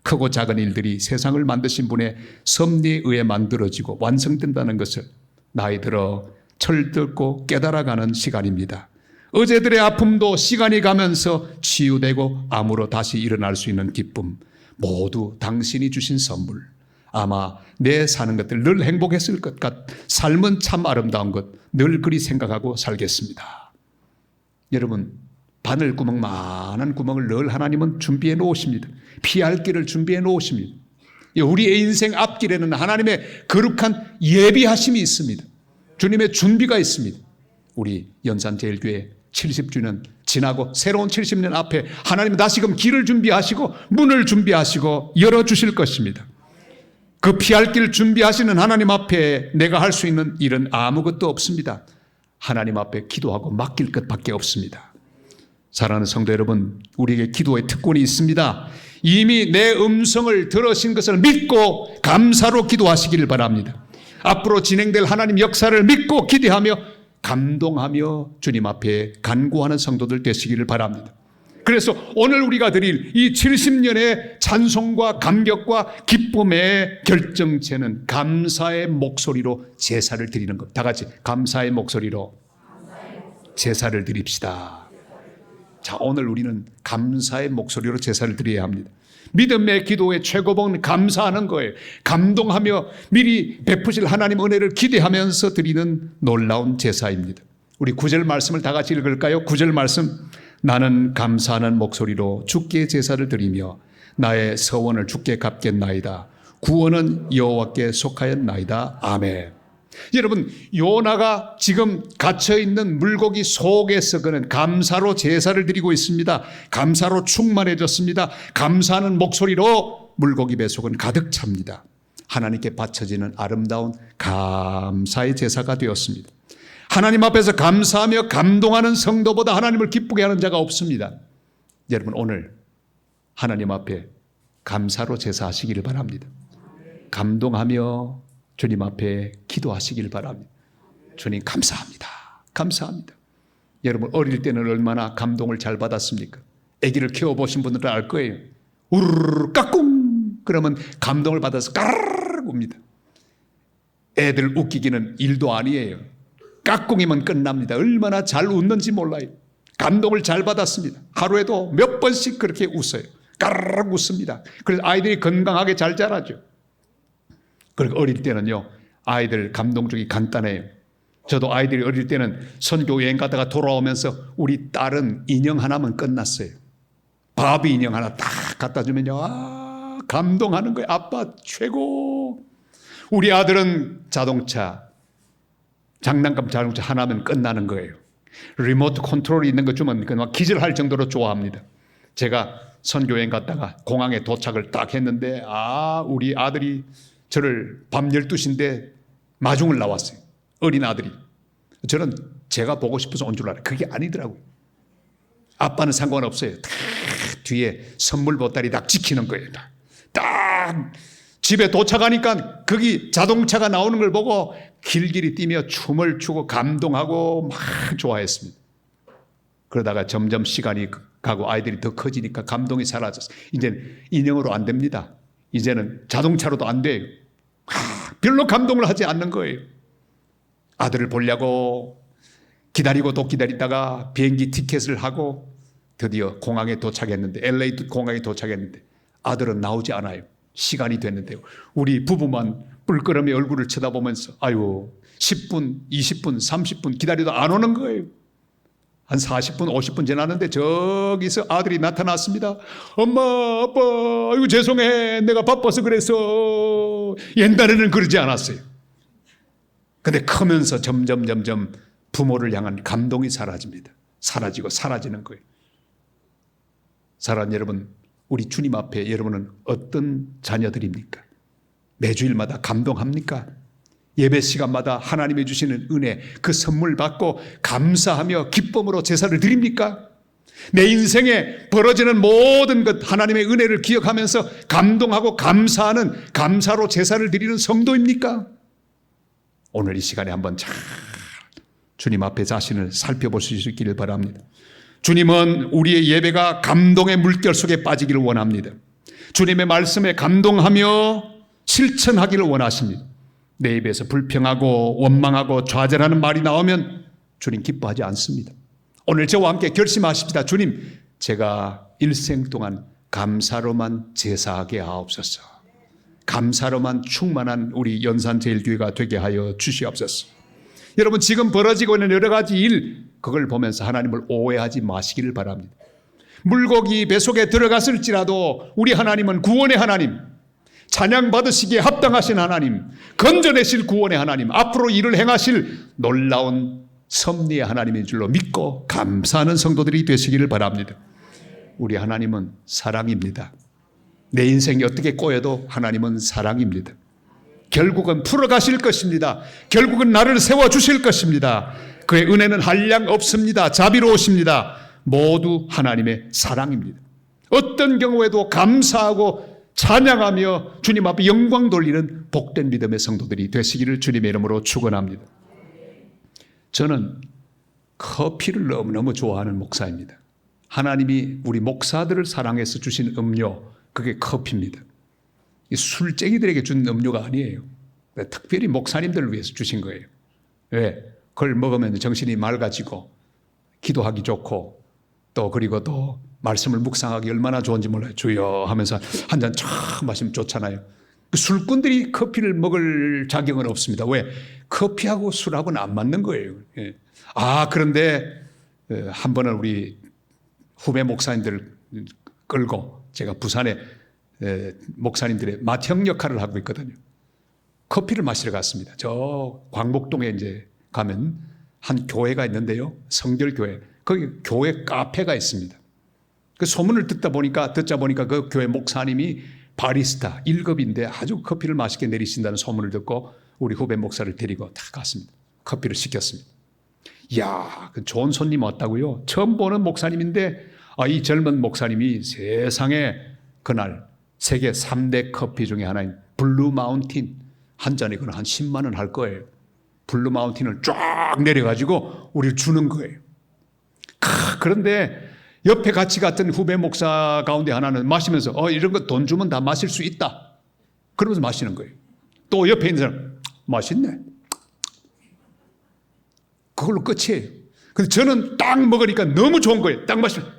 크고 작은 일들이 세상을 만드신 분의 섭리에 의해 만들어지고 완성된다는 것을 나이 들어 철듣고 깨달아가는 시간입니다. 어제들의 아픔도 시간이 가면서 치유되고 암으로 다시 일어날 수 있는 기쁨, 모두 당신이 주신 선물. 아마 내 사는 것들 늘 행복했을 것 삶은 참 아름다운 것 늘 그리 생각하고 살겠습니다. 여러분, 바늘구멍만한 구멍을 늘 하나님은 준비해 놓으십니다. 피할 길을 준비해 놓으십니다. 우리의 인생 앞길에는 하나님의 거룩한 예비하심이 있습니다. 주님의 준비가 있습니다. 우리 연산제일교회 70주년 지나고 새로운 70년 앞에 하나님은 다시금 길을 준비하시고 문을 준비하시고 열어주실 것입니다. 그 피할 길 준비하시는 하나님 앞에 내가 할 수 있는 일은 아무것도 없습니다. 하나님 앞에 기도하고 맡길 것밖에 없습니다. 사랑하는 성도 여러분, 우리에게 기도의 특권이 있습니다. 이미 내 음성을 들으신 것을 믿고 감사로 기도하시기를 바랍니다. 앞으로 진행될 하나님 역사를 믿고 기대하며 감동하며 주님 앞에 간구하는 성도들 되시기를 바랍니다. 그래서 오늘 우리가 드릴 이 70년의 찬송과 감격과 기쁨의 결정체는 감사의 목소리로 제사를 드리는 것. 다 같이 감사의 목소리로 제사를 드립시다. 자, 오늘 우리는 감사의 목소리로 제사를 드려야 합니다. 믿음의 기도의 최고봉은 감사하는 거예요. 감동하며 미리 베푸실 하나님 은혜를 기대하면서 드리는 놀라운 제사입니다. 우리 9절 말씀을 다 같이 읽을까요? 9절 말씀. 나는 감사하는 목소리로 주께 제사를 드리며 나의 서원을 주께 갚겠나이다. 구원은 여호와께 속하였나이다. 아멘. 여러분, 요나가 지금 갇혀있는 물고기 속에서 그는 감사로 제사를 드리고 있습니다. 감사로 충만해졌습니다. 감사하는 목소리로 물고기 뱃속은 가득 찹니다. 하나님께 바쳐지는 아름다운 감사의 제사가 되었습니다. 하나님 앞에서 감사하며 감동하는 성도보다 하나님을 기쁘게 하는 자가 없습니다. 여러분, 오늘 하나님 앞에 감사로 제사하시기를 바랍니다. 감동하며 주님 앞에 기도하시길 바랍니다. 주님 감사합니다. 감사합니다. 여러분, 어릴 때는 얼마나 감동을 잘 받았습니까? 아기를 키워보신 분들은 알 거예요. 우르르 까꿍 그러면 감동을 받아서 까르르 웁니다. 애들 웃기기는 일도 아니에요. 까꿍이면 끝납니다. 얼마나 잘 웃는지 몰라요. 감동을 잘 받았습니다. 하루에도 몇 번씩 그렇게 웃어요. 까르르 웃습니다. 그래서 아이들이 건강하게 잘 자라죠. 그리고 어릴 때는요, 아이들 감동 주기 간단해요. 저도 아이들이 어릴 때는 선교 여행 가다가 돌아오면서 우리 딸은 인형 하나면 끝났어요. 바비 인형 하나 딱 갖다 주면요, 아, 감동하는 거예요. 아빠 최고. 우리 아들은 장난감 자동차 하나면 끝나는 거예요. 리모트 컨트롤이 있는 거 주면 그냥 기절할 정도로 좋아합니다. 제가 선교여행 갔다가 공항에 도착을 딱 했는데, 우리 아들이 저를 밤 12시인데 마중을 나왔어요. 어린 아들이. 저는 제가 보고 싶어서 온 줄 알아요. 그게 아니더라고요. 아빠는 상관없어요. 딱 뒤에 선물 보따리 딱 지키는 거예요. 딱 집에 도착하니까 거기 자동차가 나오는 걸 보고 길길이 뛰며 춤을 추고 감동하고 막 좋아했습니다. 그러다가 점점 시간이 가고 아이들이 더 커지니까 감동이 사라졌어요. 이제는 인형으로 안 됩니다. 이제는 자동차로도 안 돼요. 별로 감동을 하지 않는 거예요. 아들을 보려고 기다리고 또 기다리다가 비행기 티켓을 하고 드디어 공항에 도착했는데, LA 공항에 도착했는데 아들은 나오지 않아요. 시간이 됐는데요. 우리 부부만 뿔끄러미 얼굴을 쳐다보면서 10분, 20분, 30분 기다려도 안 오는 거예요. 한 40분, 50분 지났는데 저기서 아들이 나타났습니다. 엄마, 아빠, 아이고 죄송해. 내가 바빠서 그래서. 옛날에는 그러지 않았어요. 근데 크면서 점점 부모를 향한 감동이 사라집니다. 사라지고 사라지는 거예요. 사랑하는 여러분, 우리 주님 앞에 여러분은 어떤 자녀들입니까? 매주일마다 감동합니까? 예배 시간마다 하나님이 주시는 은혜, 그 선물 받고 감사하며 기쁨으로 제사를 드립니까? 내 인생에 벌어지는 모든 것 하나님의 은혜를 기억하면서 감동하고 감사하는 감사로 제사를 드리는 성도입니까? 오늘 이 시간에 한번 잘 주님 앞에 자신을 살펴보실 수 있기를 바랍니다. 주님은 우리의 예배가 감동의 물결 속에 빠지기를 원합니다. 주님의 말씀에 감동하며 실천하기를 원하십니다. 내 입에서 불평하고 원망하고 좌절하는 말이 나오면 주님 기뻐하지 않습니다. 오늘 저와 함께 결심하십시다. 주님, 제가 일생 동안 감사로만 제사하게 하옵소서. 감사로만 충만한 우리 연산제일교회가 되게 하여 주시옵소서. 여러분, 지금 벌어지고 있는 여러 가지 일, 그걸 보면서 하나님을 오해하지 마시기를 바랍니다. 물고기 뱃속에 들어갔을지라도 우리 하나님은 구원의 하나님, 찬양 받으시기에 합당하신 하나님, 건져내실 구원의 하나님, 앞으로 일을 행하실 놀라운 섭리의 하나님인 줄로 믿고 감사하는 성도들이 되시기를 바랍니다. 우리 하나님은 사랑입니다. 내 인생이 어떻게 꼬여도 하나님은 사랑입니다. 결국은 풀어가실 것입니다. 결국은 나를 세워주실 것입니다. 그의 은혜는 한량 없습니다. 자비로우십니다. 모두 하나님의 사랑입니다. 어떤 경우에도 감사하고 찬양하며 주님 앞에 영광 돌리는 복된 믿음의 성도들이 되시기를 주님의 이름으로 축원합니다. 저는 커피를 너무너무 좋아하는 목사입니다. 하나님이 우리 목사들을 사랑해서 주신 음료, 그게 커피입니다. 술쟁이들에게 준 음료가 아니에요. 특별히 목사님들을 위해서 주신 거예요. 왜? 그걸 먹으면 정신이 맑아지고 기도하기 좋고 그리고 또 말씀을 묵상하기 얼마나 좋은지 몰라요. 주여 하면서 한 잔 촥 마시면 좋잖아요. 술꾼들이 커피를 먹을 자격은 없습니다. 왜? 커피하고 술하고는 안 맞는 거예요. 그런데 한 번은 우리 후배 목사님들을 끌고 제가 부산에 목사님들의 맏형 역할을 하고 있거든요. 커피를 마시러 갔습니다. 저 광복동에 이제 가면 한 교회가 있는데요. 성결교회. 거기 교회 카페가 있습니다. 그 소문을 듣자 보니까 그 교회 목사님이 바리스타 1급인데 아주 커피를 맛있게 내리신다는 소문을 듣고 우리 후배 목사를 데리고 다 갔습니다. 커피를 시켰습니다. 이야, 그 좋은 손님 왔다고요? 처음 보는 목사님인데 이 젊은 목사님이 세상에 그날 세계 3대 커피 중에 하나인 블루 마운틴 한 잔에 그건 한 10만 원 할 거예요. 블루 마운틴을 쫙 내려가지고 우리를 주는 거예요. 그런데 옆에 같이 갔던 후배 목사 가운데 하나는 마시면서 이런 거 돈 주면 다 마실 수 있다. 그러면서 마시는 거예요. 또 옆에 있는 사람 맛있네. 그걸로 끝이에요. 근데 저는 딱 먹으니까 너무 좋은 거예요. 딱 마시면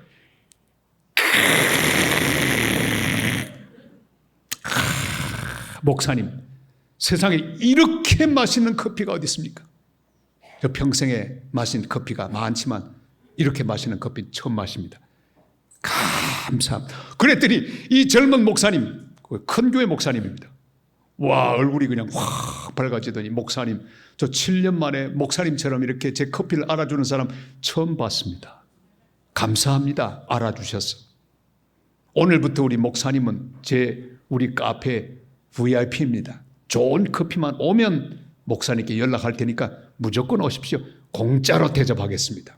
목사님, 세상에 이렇게 맛있는 커피가 어디 있습니까? 저 평생에 마신 커피가 많지만 이렇게 마시는 커피 처음 마십니다. 감사합니다. 그랬더니 이 젊은 목사님, 큰 교회 목사님입니다. 와, 얼굴이 그냥 확 밝아지더니 목사님, 저 7년 만에 목사님처럼 이렇게 제 커피를 알아주는 사람 처음 봤습니다. 감사합니다. 알아주셔서. 오늘부터 우리 목사님은 우리 카페 VIP입니다. 좋은 커피만 오면 목사님께 연락할 테니까 무조건 오십시오. 공짜로 대접하겠습니다.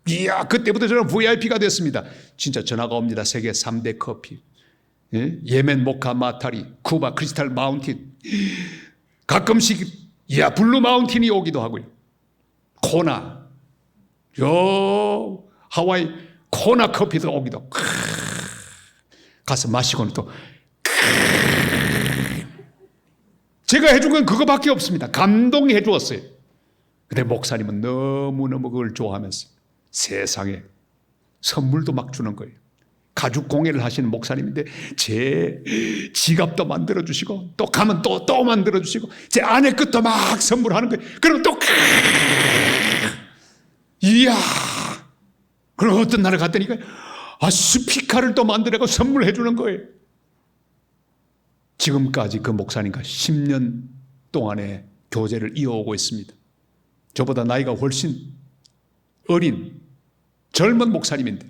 이야, 그때부터 저는 VIP가 됐습니다. 진짜 전화가 옵니다. 세계 3대 커피. 예? 예멘 모카 마타리, 쿠바 크리스탈 마운틴. 가끔씩 블루 마운틴이 오기도 하고요. 코나, 하와이 코나 커피도 오기도 하고. 가서 마시고는 또 제가 해준 건 그거밖에 없습니다. 감동해 주었어요. 근데 목사님은 너무너무 그걸 좋아하면서 세상에 선물도 막 주는 거예요. 가죽 공예를 하시는 목사님인데 제 지갑도 만들어 주시고 또 가면 또 만들어 주시고 제 아내 것도 막 선물하는 거예요. 그럼 또 이야. 그럼 어떤 날에 갔더니 스피커를 또 만들어서 선물해 주는 거예요. 지금까지 그 목사님과 10년 동안의 교제를 이어오고 있습니다. 저보다 나이가 훨씬 어린 젊은 목사님인데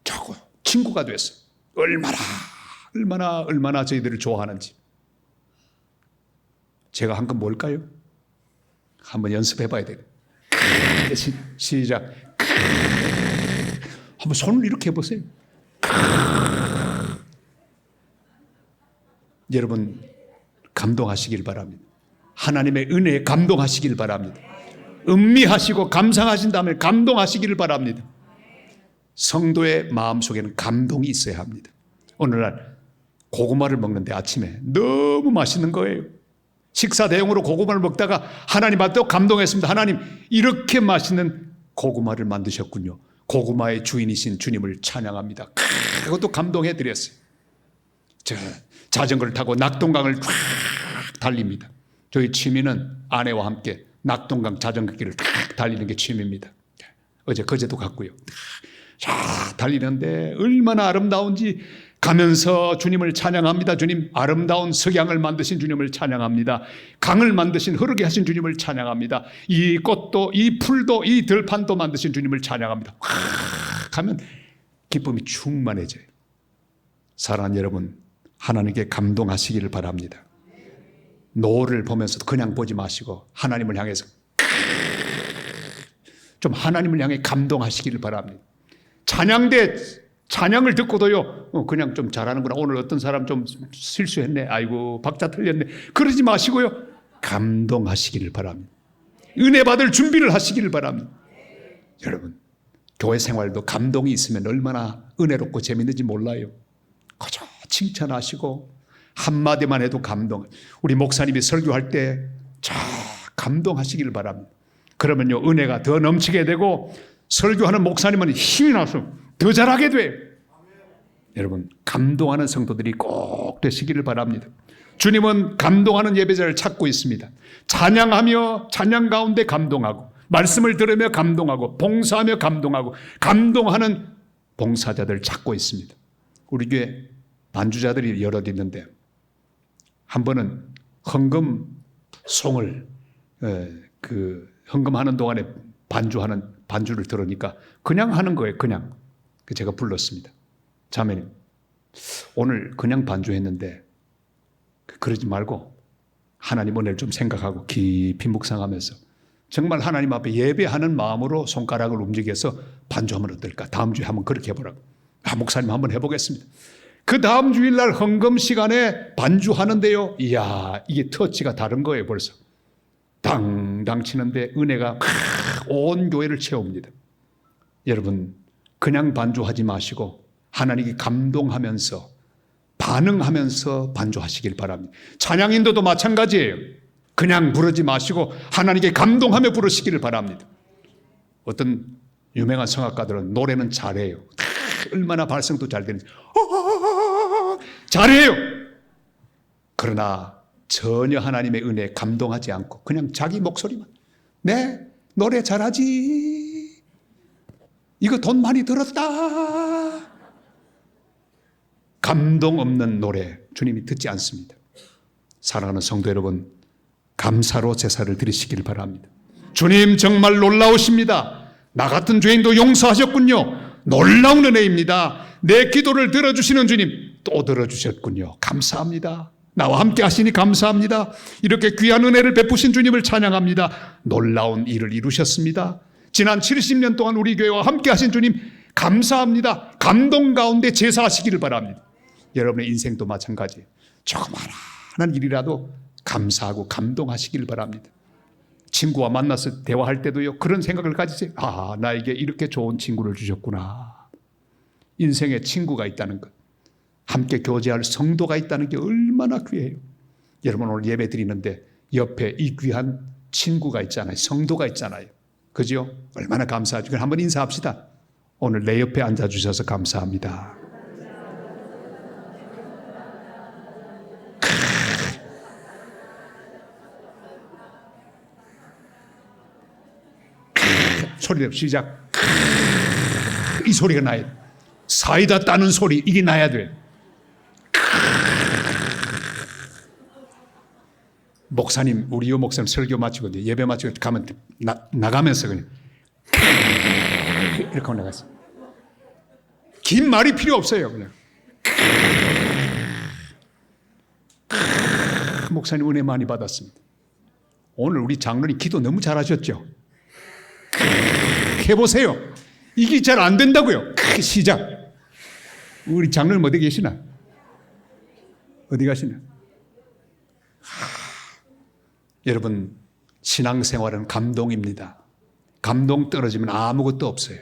저하고 친구가 됐어요. 얼마나 저희들을 좋아하는지. 제가 한 건 뭘까요? 한번 연습해 봐야 돼요. 시작. 한번 손을 이렇게 해보세요. 여러분 감동하시길 바랍니다. 하나님의 은혜에 감동하시길 바랍니다. 음미하시고 감상하신 다음에 감동하시기를 바랍니다. 성도의 마음속에는 감동이 있어야 합니다. 오늘날 고구마를 먹는데 아침에 너무 맛있는 거예요. 식사 대용으로 고구마를 먹다가 하나님 앞에 감동했습니다. 하나님, 이렇게 맛있는 고구마를 만드셨군요. 고구마의 주인이신 주님을 찬양합니다. 그것도 감동해 드렸어요. 자전거를 타고 낙동강을 쫙 달립니다. 저희 취미는 아내와 함께 낙동강 자전거길을 쫙 달리는 게 취미입니다. 그제도 갔고요. 쫙 달리는데 얼마나 아름다운지 가면서 주님을 찬양합니다. 주님, 아름다운 석양을 만드신 주님을 찬양합니다. 강을 만드신 흐르게 하신 주님을 찬양합니다. 이 꽃도 이 풀도 이 들판도 만드신 주님을 찬양합니다. 하면 기쁨이 충만해져요. 사랑하는 여러분, 하나님께 감동하시기를 바랍니다. 노를 보면서 그냥 보지 마시고 하나님을 향해서 좀 하나님을 향해 감동하시기를 바랍니다. 찬양을 듣고도요, 그냥 좀 잘하는구나. 오늘 어떤 사람 좀 실수했네. 아이고, 박자 틀렸네. 그러지 마시고요, 감동하시기를 바랍니다. 은혜 받을 준비를 하시기를 바랍니다. 여러분, 교회 생활도 감동이 있으면 얼마나 은혜롭고 재밌는지 몰라요. 그저 칭찬하시고 한마디만 해도 감동. 우리 목사님이 설교할 때 감동하시기를 바랍니다. 그러면요, 은혜가 더 넘치게 되고 설교하는 목사님은 힘이 나서 더 잘하게 돼요. 여러분, 감동하는 성도들이 꼭 되시기를 바랍니다. 주님은 감동하는 예배자를 찾고 있습니다. 찬양하며 찬양 가운데 감동하고, 말씀을 들으며 감동하고, 봉사하며 감동하고, 감동하는 봉사자들을 찾고 있습니다. 우리 교회 반주자들이 여럿 있는데 한 번은 헌금송을 헌금하는 동안에 반주를 들으니까 그냥 하는 거예요. 그냥. 제가 불렀습니다. 자매님, 오늘 그냥 반주했는데 그러지 말고 하나님 은혜를 좀 생각하고 깊이 묵상하면서 정말 하나님 앞에 예배하는 마음으로 손가락을 움직여서 반주하면 어떨까? 다음 주에 한번 그렇게 해보라고. 목사님 한번 해보겠습니다. 그 다음 주일날 헌금 시간에 반주하는데요, 이야, 이게 터치가 다른 거예요. 벌써 당당 치는데 은혜가 온 교회를 채웁니다. 여러분, 그냥 반주하지 마시고 하나님께 감동하면서 반응하면서 반주하시길 바랍니다. 찬양인도도 마찬가지예요. 그냥 부르지 마시고 하나님께 감동하며 부르시기를 바랍니다. 어떤 유명한 성악가들은 노래는 잘해요. 얼마나 발성도 잘 되는지 잘해요. 그러나 전혀 하나님의 은혜에 감동하지 않고 그냥 자기 목소리만, 네, 노래 잘하지, 이거 돈 많이 들었다, 감동 없는 노래 주님이 듣지 않습니다. 사랑하는 성도 여러분, 감사로 제사를 드리시길 바랍니다. 주님 정말 놀라우십니다. 나 같은 죄인도 용서하셨군요. 놀라운 은혜입니다. 내 기도를 들어주시는 주님 또 들어주셨군요. 감사합니다. 나와 함께 하시니 감사합니다. 이렇게 귀한 은혜를 베푸신 주님을 찬양합니다. 놀라운 일을 이루셨습니다. 지난 70년 동안 우리 교회와 함께 하신 주님 감사합니다. 감동 가운데 제사하시기를 바랍니다. 여러분의 인생도 마찬가지예요. 조그마한 일이라도 감사하고 감동하시길 바랍니다. 친구와 만나서 대화할 때도요, 그런 생각을 가지세요. 아, 나에게 이렇게 좋은 친구를 주셨구나. 인생에 친구가 있다는 것, 함께 교제할 성도가 있다는 게 얼마나 귀해요. 여러분 오늘 예배 드리는데 옆에 이 귀한 친구가 있잖아요. 성도가 있잖아요. 그죠? 얼마나 감사하죠. 그럼 한번 인사합시다. 오늘 내 옆에 앉아주셔서 감사합니다. 소리를 시작. 이 소리가 나야 돼. 사이다 따는 소리, 이게 나야 돼. 목사님, 우리 요 목사님 설교 마치고 예배 마치고 가면 나가면서 그냥 이렇게 나갔어. 긴 말이 필요 없어요. 그냥 목사님 은혜 많이 받았습니다. 오늘 우리 장로님 기도 너무 잘하셨죠? 해보세요. 이게 잘 안 된다고요. 시작. 우리 장로님 어디 계시나? 어디 가시나? 여러분, 신앙생활은 감동입니다. 감동 떨어지면 아무것도 없어요.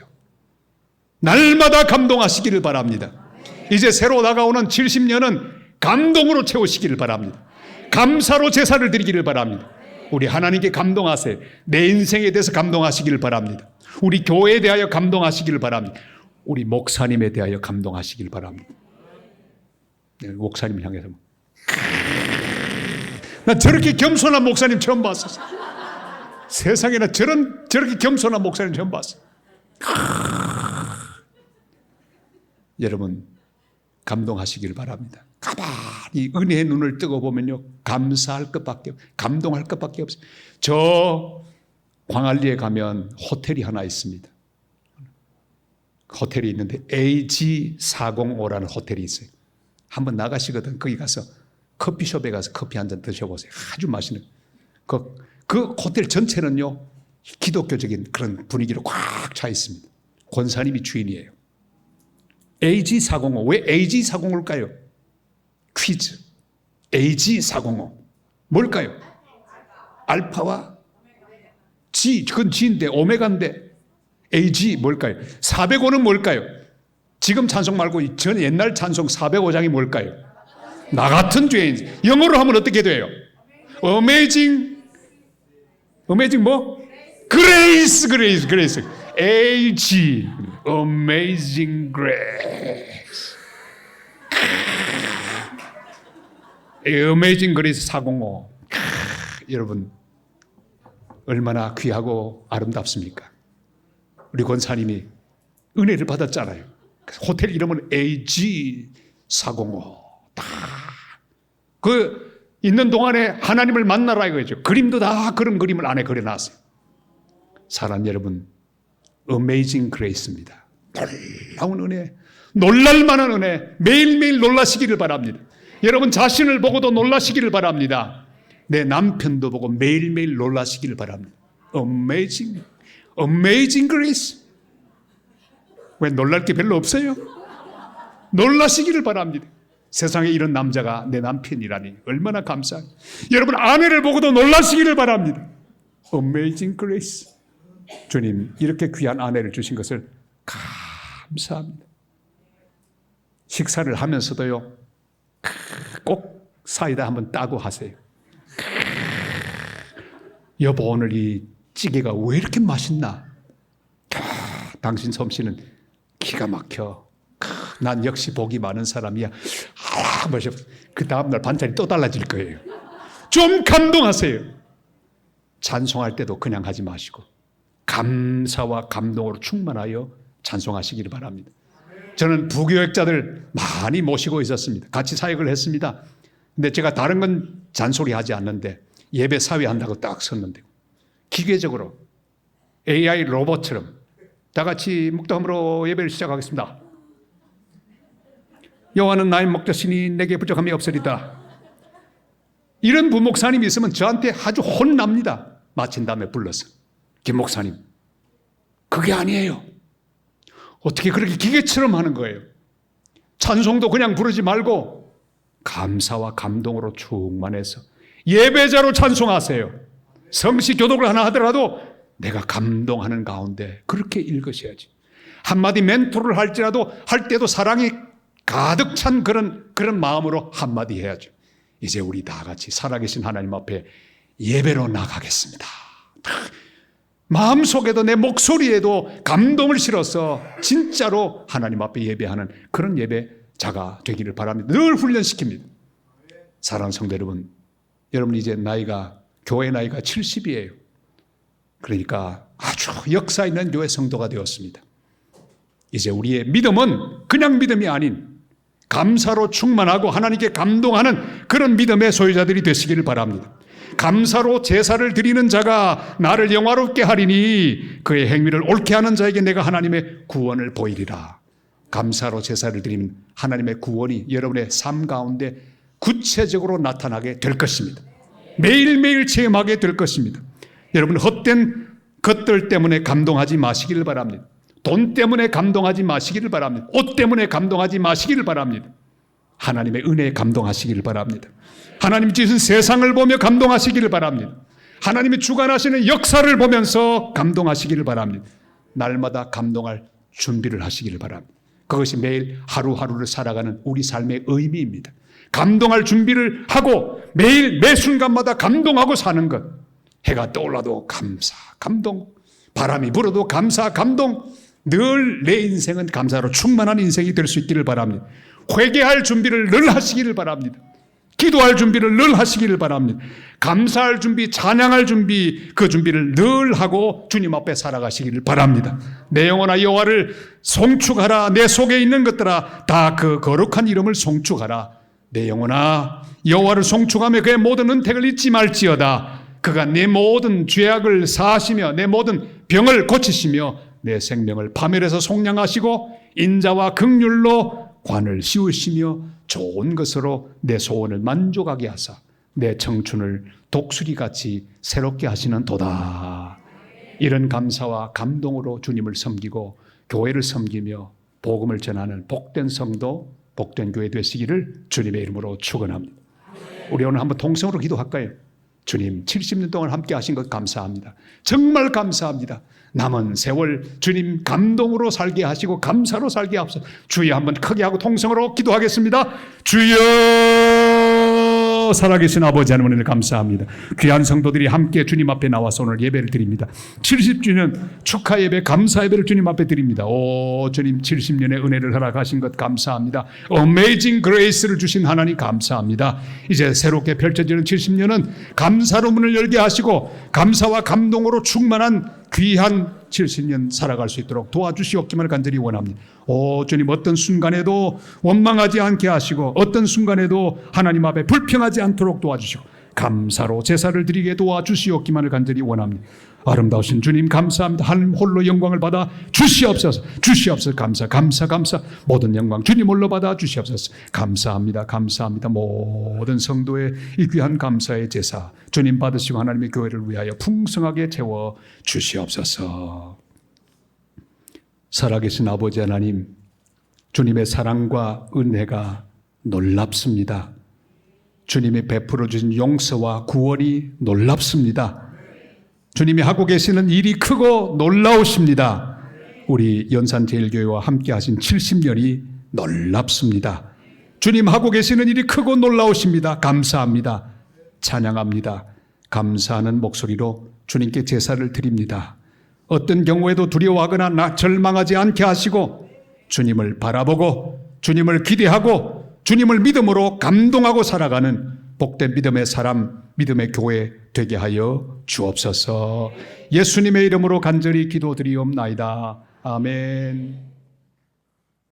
날마다 감동하시기를 바랍니다. 이제 새로 다가오는 70년은 감동으로 채우시기를 바랍니다. 감사로 제사를 드리기를 바랍니다. 우리 하나님께 감동하세요. 내 인생에 대해서 감동하시기를 바랍니다. 우리 교회에 대하여 감동하시기를 바랍니다. 우리 목사님에 대하여 감동하시기를 바랍니다. 네, 목사님을 향해서 나 저렇게 겸손한 목사님 처음 봤어. 세상에 나 저렇게 겸손한 목사님 처음 봤어. 여러분 감동하시길 바랍니다. 가만히 은혜의 눈을 뜨고 보면요, 감사할 것밖에, 감동할 것밖에 없어요. 저 광안리에 가면 호텔이 하나 있습니다. 호텔이 있는데 AG405라는 호텔이 있어요. 한번 나가시거든. 거기 가서 커피숍에 가서 커피 한 잔 드셔보세요. 아주 맛있는. 그 호텔 전체는요, 기독교적인 그런 분위기로 꽉 차 있습니다. 권사님이 주인이에요. AG405. 왜 AG405일까요? 퀴즈. AG405. 뭘까요? 알파와 G. 그건 G인데 오메가인데 AG 뭘까요? 405는 뭘까요? 지금 찬송 말고 전 옛날 찬송 405장이 뭘까요? 나 같은 죄인. 영어로 하면 어떻게 돼요? Amazing 뭐? Grace. AG. Amazing Grace. Amazing Grace 405. 여러분 얼마나 귀하고 아름답습니까? 우리 권사님이 은혜를 받았잖아요. 호텔 이름은 AG405. 그 있는 동안에 하나님을 만나라 이거죠. 그림도 다 그런 그림을 안에 그려놨어요. 사랑 여러분, Amazing Grace입니다. 놀라운 은혜, 놀랄만한 은혜, 매일매일 놀라시기를 바랍니다. 여러분 자신을 보고도 놀라시기를 바랍니다. 내 남편도 보고 매일매일 놀라시기를 바랍니다. Amazing Grace. 왜 놀랄 게 별로 없어요? 놀라시기를 바랍니다. 세상에 이런 남자가 내 남편이라니 얼마나 감사해요. 여러분 아내를 보고도 놀라시기를 바랍니다. Amazing Grace. 주님 이렇게 귀한 아내를 주신 것을 감사합니다. 식사를 하면서도요, 꼭 사이다 한번 따고 하세요. 여보 오늘 이 찌개가 왜 이렇게 맛있나? 당신 솜씨는 기가 막혀. 난 역시 복이 많은 사람이야. 그 다음날 반찬이 또 달라질 거예요. 좀 감동하세요. 찬송할 때도 그냥 하지 마시고 감사와 감동으로 충만하여 찬송하시기를 바랍니다. 저는 부교역자들 많이 모시고 있었습니다. 같이 사역을 했습니다. 근데 제가 다른 건 잔소리하지 않는데 예배 사회한다고 딱 섰는데 기계적으로 AI 로봇처럼 다 같이 묵도함으로 예배를 시작하겠습니다. 여호와는 나의 목자시니 내게 부족함이 없으리다. 이런 부목사님이 있으면 저한테 아주 혼납니다. 마친 다음에 불러서 김 목사님 그게 아니에요. 어떻게 그렇게 기계처럼 하는 거예요. 찬송도 그냥 부르지 말고 감사와 감동으로 충만해서 예배자로 찬송하세요. 성시 교독을 하나 하더라도 내가 감동하는 가운데 그렇게 읽으셔야지. 한마디 멘토를 할지라도 할 때도 사랑이 가득 찬 그런 마음으로 한마디 해야죠. 이제 우리 다 같이 살아계신 하나님 앞에 예배로 나가겠습니다. 마음속에도 내 목소리에도 감동을 실어서 진짜로 하나님 앞에 예배하는 그런 예배자가 되기를 바랍니다. 늘 훈련시킵니다. 사랑하는 성도 여러분, 여러분 이제 교회 나이가 70이에요. 그러니까 아주 역사 있는 교회 성도가 되었습니다. 이제 우리의 믿음은 그냥 믿음이 아닌 감사로 충만하고 하나님께 감동하는 그런 믿음의 소유자들이 되시기를 바랍니다. 감사로 제사를 드리는 자가 나를 영화롭게 하리니 그의 행위를 옳게 하는 자에게 내가 하나님의 구원을 보이리라. 감사로 제사를 드리면 하나님의 구원이 여러분의 삶 가운데 구체적으로 나타나게 될 것입니다. 매일매일 체험하게 될 것입니다. 여러분 헛된 것들 때문에 감동하지 마시기를 바랍니다. 돈 때문에 감동하지 마시기를 바랍니다. 옷 때문에 감동하지 마시기를 바랍니다. 하나님의 은혜에 감동하시기를 바랍니다. 하나님 주신 세상을 보며 감동하시기를 바랍니다. 하나님이 주관하시는 역사를 보면서 감동하시기를 바랍니다. 날마다 감동할 준비를 하시기를 바랍니다. 그것이 매일 하루하루를 살아가는 우리 삶의 의미입니다. 감동할 준비를 하고 매일 매 순간마다 감동하고 사는 것. 해가 떠올라도 감사, 감동. 바람이 불어도 감사, 감동. 늘 내 인생은 감사로 충만한 인생이 될 수 있기를 바랍니다. 회개할 준비를 늘 하시기를 바랍니다. 기도할 준비를 늘 하시기를 바랍니다. 감사할 준비, 찬양할 준비, 그 준비를 늘 하고 주님 앞에 살아가시기를 바랍니다. 내 영혼아 여호와를 송축하라. 내 속에 있는 것들아 다 그 거룩한 이름을 송축하라. 내 영혼아 여호와를 송축하며 그의 모든 은택을 잊지 말지어다. 그가 내 모든 죄악을 사하시며 내 모든 병을 고치시며 내 생명을 파멸해서 속량하시고 인자와 긍휼로 관을 씌우시며 좋은 것으로 내 소원을 만족하게 하사 내 청춘을 독수리같이 새롭게 하시는 도다. 이런 감사와 감동으로 주님을 섬기고 교회를 섬기며 복음을 전하는 복된 성도, 복된 교회 되시기를 주님의 이름으로 축원합니다. 우리 오늘 한번 통성으로 기도할까요? 주님 70년 동안 함께 하신 것 감사합니다. 정말 감사합니다. 남은 세월 주님 감동으로 살게 하시고 감사로 살게 하옵소서. 주여 한번 크게 하고 통성으로 기도하겠습니다. 주여 살아계신 아버지 하나님 은혜를 감사합니다. 귀한 성도들이 함께 주님 앞에 나와서 오늘 예배를 드립니다. 70주년 축하 예배 감사 예배를 주님 앞에 드립니다. 오 주님 70년의 은혜를 허락하신 것 감사합니다. 어메이징 그레이스를 주신 하나님 감사합니다. 이제 새롭게 펼쳐지는 70년은 감사로 문을 열게 하시고 감사와 감동으로 충만한 귀한 70년 살아갈 수 있도록 도와주시옵기를 간절히 원합니다. 오 주님 어떤 순간에도 원망하지 않게 하시고 어떤 순간에도 하나님 앞에 불평하지 않도록 도와주시고 감사로 제사를 드리게 도와주시옵기만을 간절히 원합니다. 아름다우신 주님 감사합니다. 하나님 홀로 영광을 받아 주시옵소서. 주시옵소서. 감사 모든 영광 주님 홀로 받아 주시옵소서. 감사합니다. 모든 성도의 이 귀한 감사의 제사 주님 받으시고 하나님의 교회를 위하여 풍성하게 채워 주시옵소서. 살아계신 아버지 하나님, 주님의 사랑과 은혜가 놀랍습니다. 주님이 베풀어 주신 용서와 구원이 놀랍습니다. 주님이 하고 계시는 일이 크고 놀라우십니다. 우리 연산제일교회와 함께 하신 70년이 놀랍습니다. 주님 하고 계시는 일이 크고 놀라우십니다. 감사합니다. 찬양합니다. 감사하는 목소리로 주님께 제사를 드립니다. 어떤 경우에도 두려워하거나 절망하지 않게 하시고 주님을 바라보고 주님을 기대하고 주님을 믿음으로 감동하고 살아가는 복된 믿음의 사람, 믿음의 교회 되게 하여 주옵소서. 예수님의 이름으로 간절히 기도드리옵나이다. 아멘.